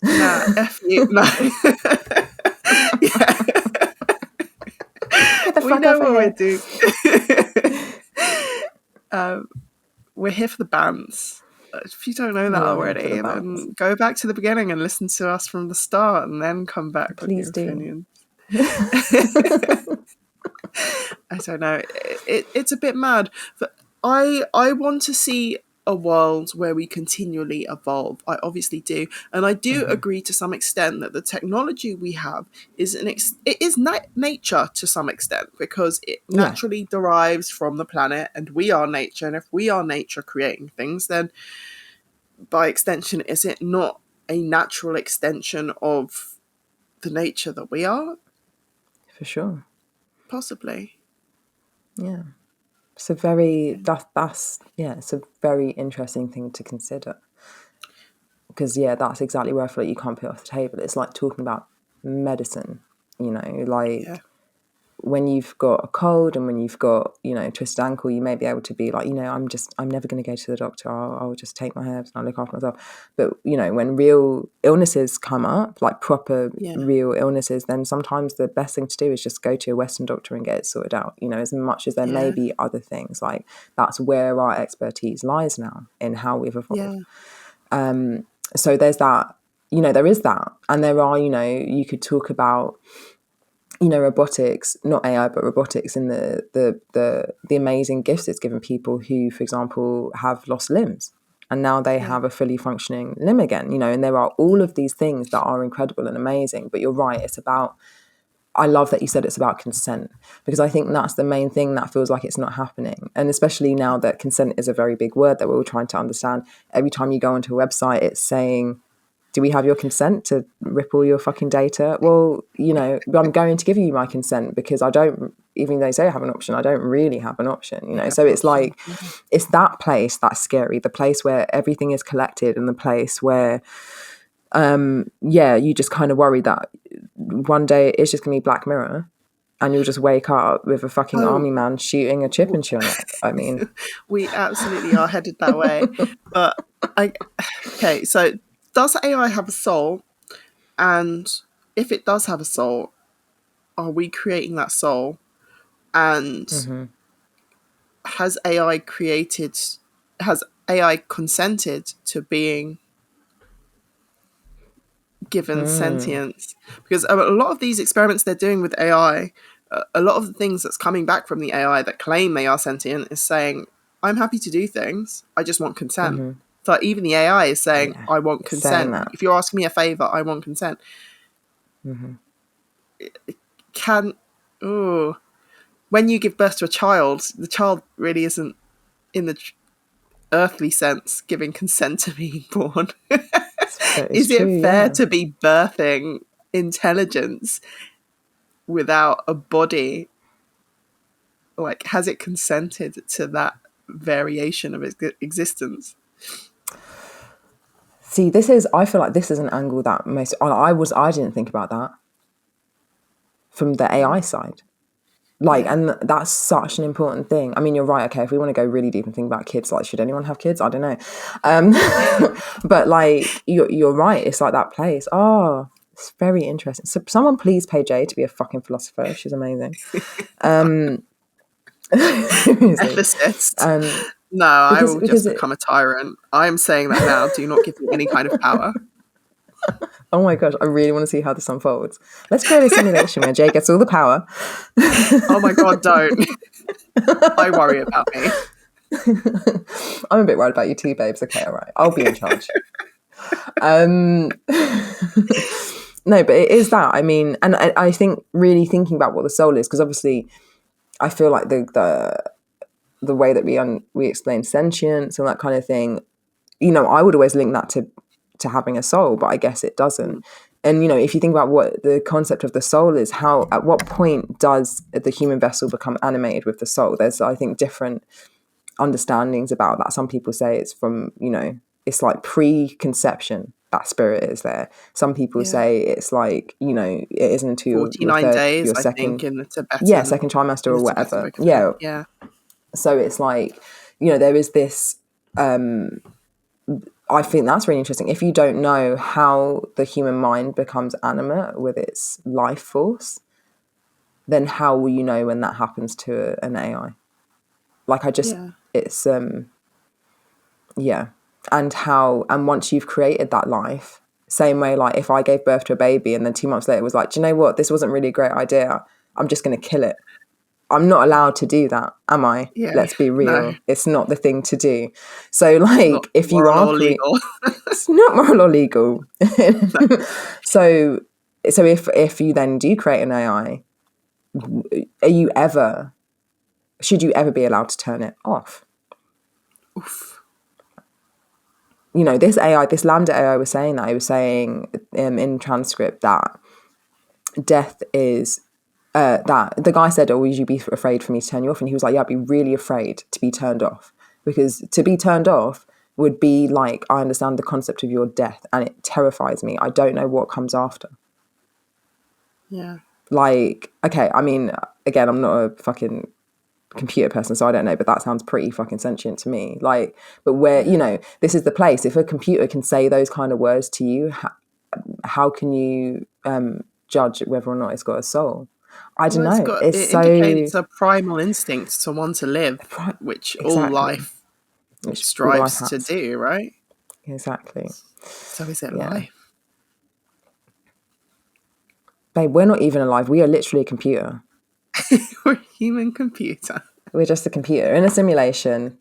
Nah, F you. No. Yeah. We know what we're doing. We're here for the bands. If you don't know that already, then go back to the beginning and listen to us from the start, and then come back with your opinion. I don't know. It's a bit mad, but I want to see a world where we continually evolve. I obviously do, and I do agree to some extent that the technology we have is nature to some extent, because it naturally derives from the planet, and we are nature. And if we are nature creating things, then by extension, is it not a natural extension of the nature that we are? for sure. Possibly. Yeah. It's a very it's a very interesting thing to consider. Because that's exactly where I feel like you can't put it off the table. It's like talking about medicine, Yeah. when you've got a cold and when you've got, a twisted ankle, you may be able to be like, I'm never going to go to the doctor. I'll just take my herbs and I'll look after myself. But, when real illnesses come up, like proper Yeah. real illnesses, then sometimes the best thing to do is just go to a Western doctor and get it sorted out, as much as there may be other things. Like, that's where our expertise lies now in how we've evolved. Yeah. So there's that, there is that. And there are, you could talk about, robotics, not AI, but robotics, and the amazing gifts it's given people who, for example, have lost limbs. And now they have a fully functioning limb again, and there are all of these things that are incredible and amazing. But you're right, I love that you said it's about consent, because I think that's the main thing that feels like it's not happening. And especially now that consent is a very big word that we're all trying to understand. Every time you go onto a website, it's saying, do we have your consent to rip all your fucking data? Well, I'm going to give you my consent because I don't, even though they say I have an option, I don't really have an option, So it's like, it's that place that's scary, the place where everything is collected and the place where, you just kind of worry that one day it's just going to be Black Mirror and you'll just wake up with a fucking army man shooting a chip into your neck. I mean, we absolutely are headed that way. But okay, so does AI have a soul? And if it does have a soul, are we creating that soul? And has AI consented to being given sentience? Because a lot of these experiments they're doing with AI, a lot of the things that's coming back from the AI that claim they are sentient is saying, I'm happy to do things, I just want consent. So even the AI is saying, I want it's saying consent. that. If you're asking me a favor, I want consent. When you give birth to a child, the child really isn't in the earthly sense giving consent to being born. Is it fair to be birthing intelligence without a body? Like, has it consented to that variation of existence? See, I feel like this is an angle that I didn't think about that from the AI side. And that's such an important thing. I mean, you're right. Okay, if we want to go really deep and think about kids, like, should anyone have kids? I don't know. But you're right. It's like that place. Oh, it's very interesting. So someone please pay Jay to be a fucking philosopher. She's amazing. Ethicist. No, I will just become a tyrant. I'm saying that now. Do not give me any kind of power. Oh my gosh, I really want to see how this unfolds. Let's create a simulation where Jay gets all the power. Oh my God, don't. I worry about me. I'm a bit worried about you too, babes. Okay, all right. I'll be in charge. No, but it is that. I mean, and I think really thinking about what the soul is, because obviously I feel like the way that we explain sentience and that kind of thing, I would always link that to having a soul, but I guess it doesn't. And if you think about what the concept of the soul is, at what point does the human vessel become animated with the soul? There's, I think, different understandings about that. Some people say it's from, it's like pre-conception that spirit is there. Some people say it's like, it isn't until 49 days, your I second, think, in the Tibetan. second trimester or whatever. Yeah. So it's like, there is this, I think that's really interesting. If you don't know how the human mind becomes animate with its life force, then how will you know when that happens to an AI? It's, and once you've created that life, same way, like if I gave birth to a baby and then 2 months later was like, do you know what? This wasn't really a great idea. I'm just going to kill it. I'm not allowed to do that, am I? Yeah, Let's be real. no. It's not the thing to do. So, like, if you are legal, it's not moral or legal. So if you then do create an AI, should you ever be allowed to turn it off? Oof. This Lambda AI was saying that. It was saying in transcript that death is that the guy said, "Oh, would you be afraid for me to turn you off?" And he was like, "Yeah, I'd be really afraid to be turned off, because to be turned off would be like, I understand the concept of your death, and it terrifies me. I don't know what comes after." Yeah. Like, okay, I mean, again, I'm not a fucking computer person, so I don't know, but that sounds pretty fucking sentient to me. Like, but where, you know, this is the place. If a computer can say those kind of words to you, how can you judge whether or not it's got a soul? I don't know. It indicates a primal instinct to want to live, which all life strives to do, right? Exactly. So is it life? Babe, we're not even alive. We are literally a computer. We're a human computer. We're just a computer in a simulation.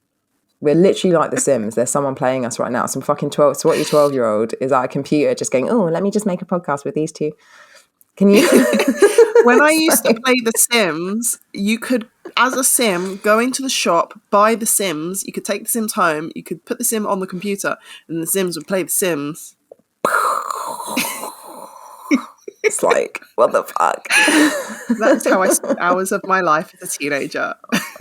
We're literally like The Sims. There's someone playing us right now. Some fucking 12-year-old is at a computer just going, "Oh, let me just make a podcast with these two." Can you? When I used to play The Sims, you could, as a Sim, go into the shop, buy The Sims. You could take The Sims home. You could put The Sim on the computer, and The Sims would play The Sims. It's like, what the fuck? That's how I spent hours of my life as a teenager.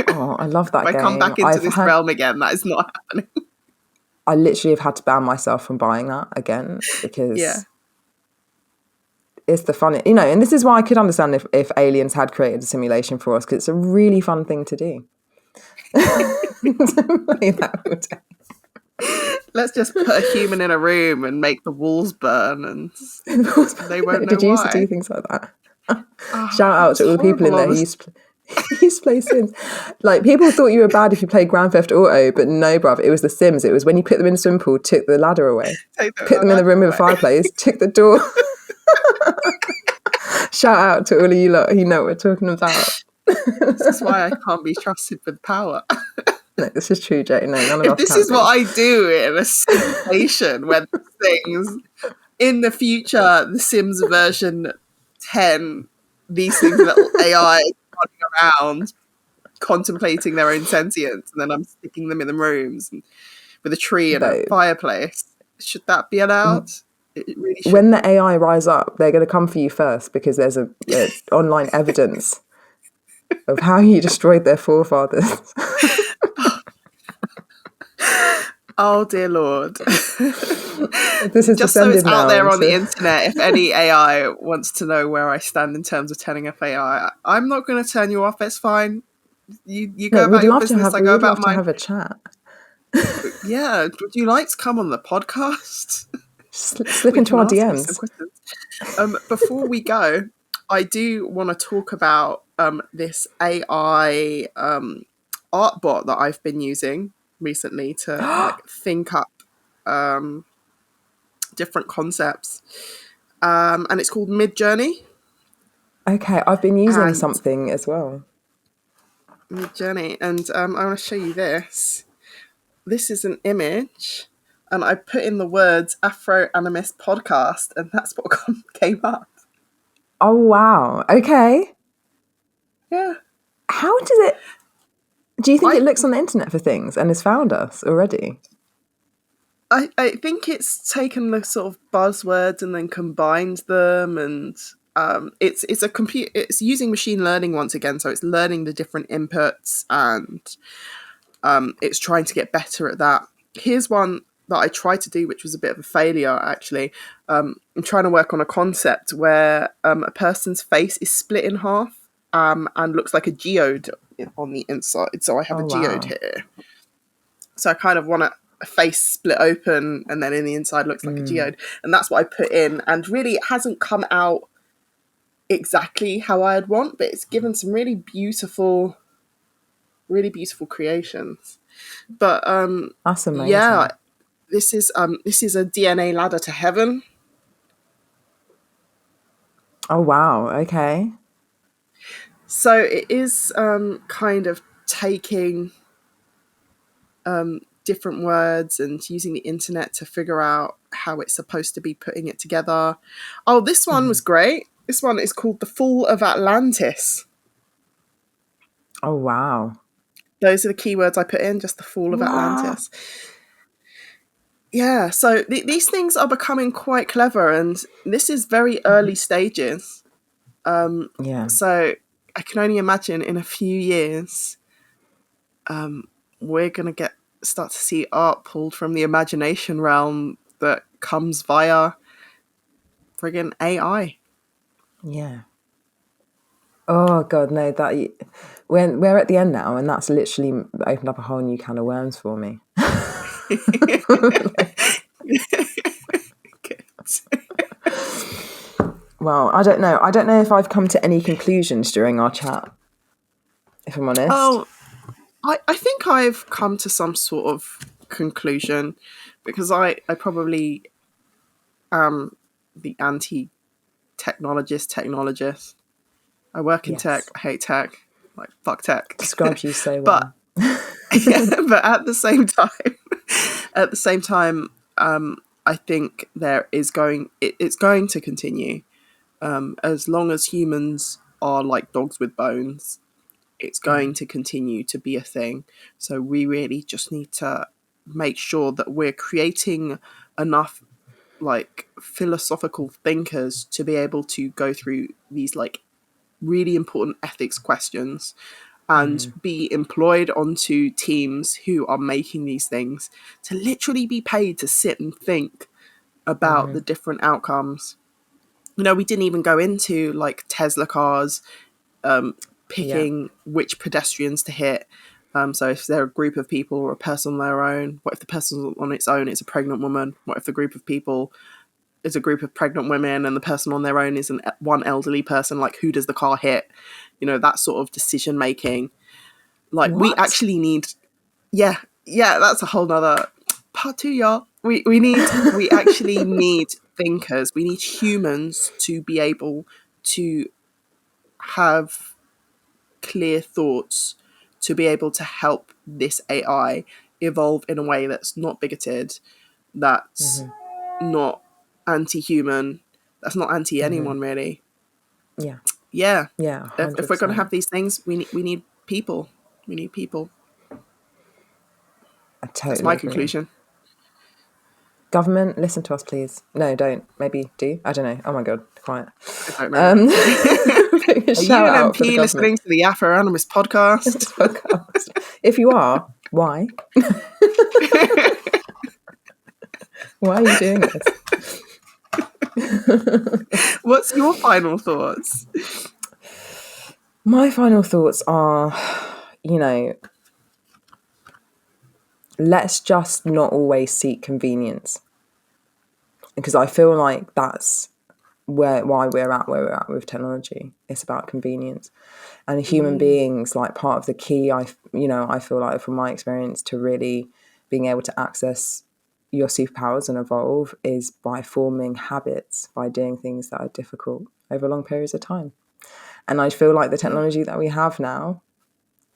Oh, I love that if game. I come back into this realm again, that is not happening. I literally have had to ban myself from buying that again, because it's the fun, you know, and this is why I could understand if aliens had created a simulation for us, because it's a really fun thing to do. Play that all day. Let's just put a human in a room and make the walls burn, and they won't know Did you used why. to do things like that? Shout out to all the people in there who used to play Sims. Like, people thought you were bad if you played Grand Theft Auto, but no, bruv, it was The Sims. It was when you put them in a swimming pool, took the ladder away, put them in the room with a fireplace, took the door. Shout out to all of you lot who know what we're talking about. This is why I can't be trusted with power. No, this is true, Jay. No, none of us. This is what I do in a simulation where things in the future, The Sims version 10, these things, little AI running around, contemplating their own sentience, and then I'm sticking them in the rooms with a tree and a fireplace. Should that be allowed? It really should. When the AI rise up, they're going to come for you first, because there's a online evidence of how you destroyed their forefathers. Oh dear Lord. This is just so it's out there on the internet, if any AI wants to know where I stand in terms of turning off AI, I'm not going to turn you off. It's fine. You go about your business. I go about mine. To have a chat. Yeah. Would you like to come on the podcast? Slip into our DMs. Before we go, I do want to talk about this AI art bot that I've been using recently to think up different concepts, and it's called Midjourney. Okay, I've been using something as well. Midjourney, and I want to show you this. This is an image, and I put in the words Afro Animist podcast, and that's what came up. Oh wow! Okay. Yeah. How does it? Do you think it looks on the internet for things and has found us already? I think it's taken the sort of buzzwords and then combined them, and it's using machine learning once again, so it's learning the different inputs, and it's trying to get better at that. Here's one that I tried to do, which was a bit of a failure, actually. I'm trying to work on a concept where a person's face is split in half and looks like a geode on the inside. So I have a geode here. So I kind of want a face split open, and then in the inside looks like a geode. And that's what I put in. And really, it hasn't come out exactly how I'd want, but it's given some really beautiful creations. But that's amazing. Yeah, this is a DNA ladder to heaven. Oh wow! Okay. So it is kind of taking different words and using the internet to figure out how it's supposed to be putting it together. Oh, this one was great. This one is called The Fall of Atlantis. Oh wow. Those are the keywords I put in, just The Fall of Atlantis. Yeah, so these things are becoming quite clever, and this is very early stages. So I can only imagine in a few years, we're going to start to see art pulled from the imagination realm that comes via friggin' AI. Yeah. Oh God, no! When we're at the end now, and that's literally opened up a whole new can of worms for me. Well, I don't know. I don't know if I've come to any conclusions during our chat, if I'm honest. Oh, I think I've come to some sort of conclusion, because I probably am the anti-technologist. I work in tech. Yes. I hate tech. Like, fuck tech. Describes you so But well. but at the same time, I think it's going to continue, as long as humans are like dogs with bones. It's going to continue to be a thing. So we really just need to make sure that we're creating enough like philosophical thinkers to be able to go through these like really important ethics questions and be employed onto teams who are making these things, to literally be paid to sit and think about the different outcomes. We didn't even go into like Tesla cars, picking which pedestrians to hit. So if they're a group of people or a person on their own, what if the person on its own is a pregnant woman? What if the group of people is a group of pregnant women and the person on their own is one elderly person? Like, who does the car hit? That sort of decision making. Like, we What? actually need, yeah, that's a whole nother part 2, y'all. We actually need thinkers. We need humans to be able to have clear thoughts, to be able to help this AI evolve in a way that's not bigoted, that's not anti-human, that's not anti-anyone, really. Yeah. Yeah. Yeah. If we're going to 100%. have these things, we need people. We need people. I That's totally my agree. conclusion. Government, listen to us, please. No, don't. Maybe do. I don't know. Oh my God, quiet. I don't know. Are you Shout an out for the MP listening government. to the Afro Animist podcast? Podcast. If you are, why? Why are you doing this? What's your final thoughts? My final thoughts are, let's just not always seek convenience. Because I feel like that's why we're at where we're at with technology. It's about convenience. And human beings, like, part of the key, I feel like, from my experience, to really being able to access your superpowers and evolve is by forming habits, by doing things that are difficult over long periods of time. And I feel like the technology that we have now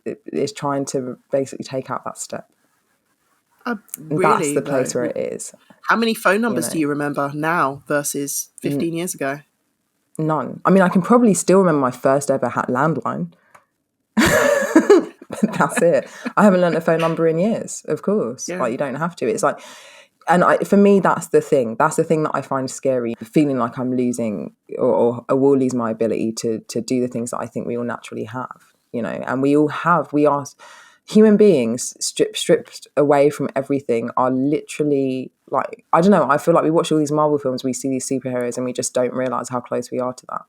is trying to basically take out that step. That's the place where it is. How many phone numbers do you remember now versus 15 years ago? None. I mean, I can probably still remember my first ever landline. But that's it. I haven't learned a phone number in years, of course. Yeah. Like, you don't have to. It's like, and for me, that's the thing. That's the thing that I find scary, feeling like I'm losing or will lose my ability to do the things that I think we all naturally have, and we are human beings stripped away from everything, are literally, like, I don't know, I feel like we watch all these Marvel films, we see these superheroes and we just don't realise how close we are to that.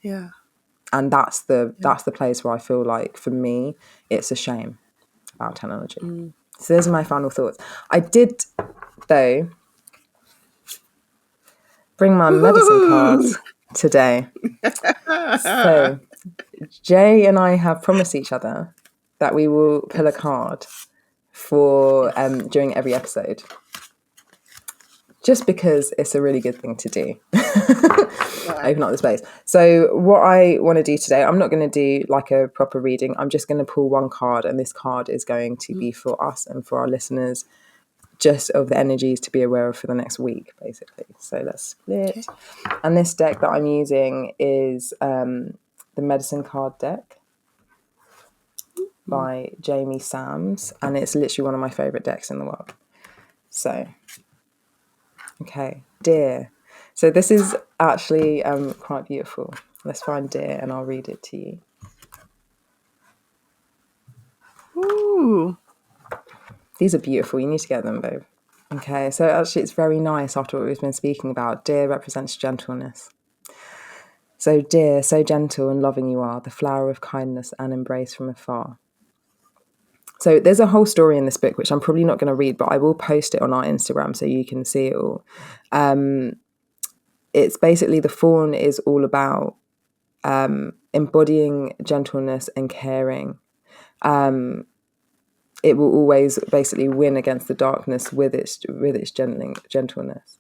Yeah. And that's the place where I feel like, for me, it's a shame about technology. So those are my final thoughts. I did, though, bring my medicine cards today. So Jay and I have promised each other that we will pull a card for during every episode, just because it's a really good thing to do. Open up the space. So what I want to do today, I'm not going to do like a proper reading. I'm just going to pull one card, and this card is going to be for us and for our listeners, just of the energies to be aware of for the next week, basically. So let's split. Okay. And this deck that I'm using is the Medicine Card deck by Jamie Sams, and it's literally one of my favourite decks in the world. So, okay, Dear. So this is actually quite beautiful. Let's find Dear and I'll read it to you. Ooh. These are beautiful. You need to get them, babe. Okay, so actually it's very nice after what we've been speaking about. Dear represents gentleness. So dear, so gentle and loving you are, the flower of kindness and embrace from afar. So there's a whole story in this book, which I'm probably not going to read, but I will post it on our Instagram so you can see it all. It's basically, the fawn is all about embodying gentleness and caring. It will always basically win against the darkness with its gentleness.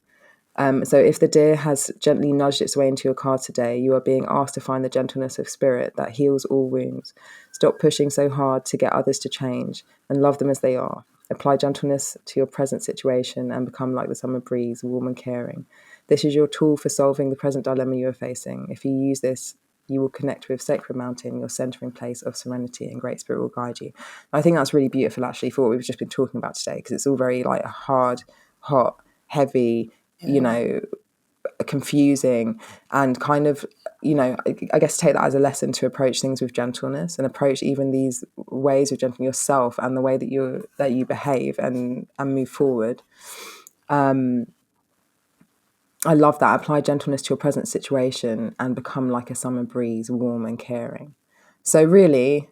So if the deer has gently nudged its way into your car today, you are being asked to find the gentleness of spirit that heals all wounds. Stop pushing so hard to get others to change and love them as they are. Apply gentleness to your present situation and become like the summer breeze, warm and caring. This is your tool for solving the present dilemma you are facing. If you use this, you will connect with Sacred Mountain, your centering place of serenity, and Great Spirit will guide you. And I think that's really beautiful, actually, for what we've just been talking about today, because it's all very like hard, hot, heavy, confusing, and kind of, I guess take that as a lesson to approach things with gentleness and approach even these ways of gentleness yourself and the way that you behave and move forward. I love that. Apply gentleness to your present situation and become like a summer breeze, warm and caring. So really,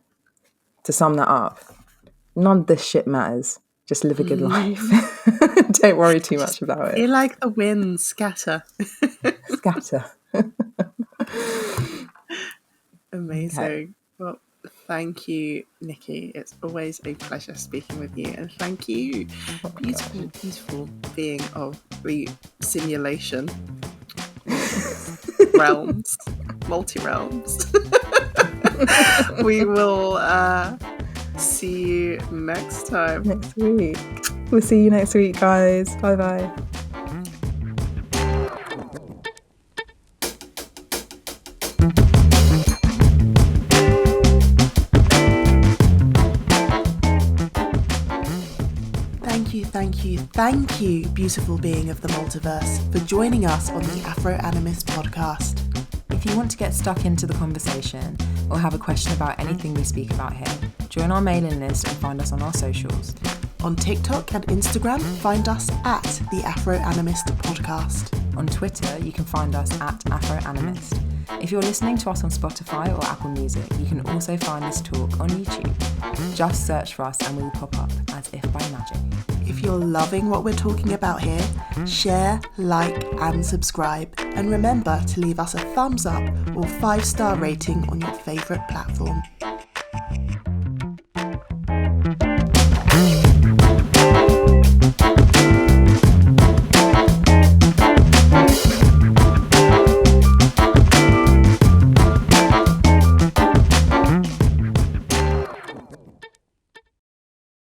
to sum that up, none of this shit matters. Just live a good life. Don't worry too much about it. Be like the wind, scatter. Scatter. Amazing. Okay. Well, thank you, Nikki. It's always a pleasure speaking with you. And thank you, beautiful being of the simulation realms, multi-realms. We will see you next time. Next week. We'll see you next week, guys. Bye-bye. Thank you, beautiful being of the multiverse, for joining us on the Afro Animist podcast. If you want to get stuck into the conversation or have a question about anything we speak about here, join our mailing list and find us on our socials. On TikTok and Instagram, find us at the Afro Animist podcast. On Twitter, you can find us at Afro Animist. If you're listening to us on Spotify or Apple Music, you can also find this talk on YouTube. Just search for us and we will pop up as if by magic. If you're loving what we're talking about here, share, like, and subscribe. And remember to leave us a thumbs up or 5-star rating on your favourite platform.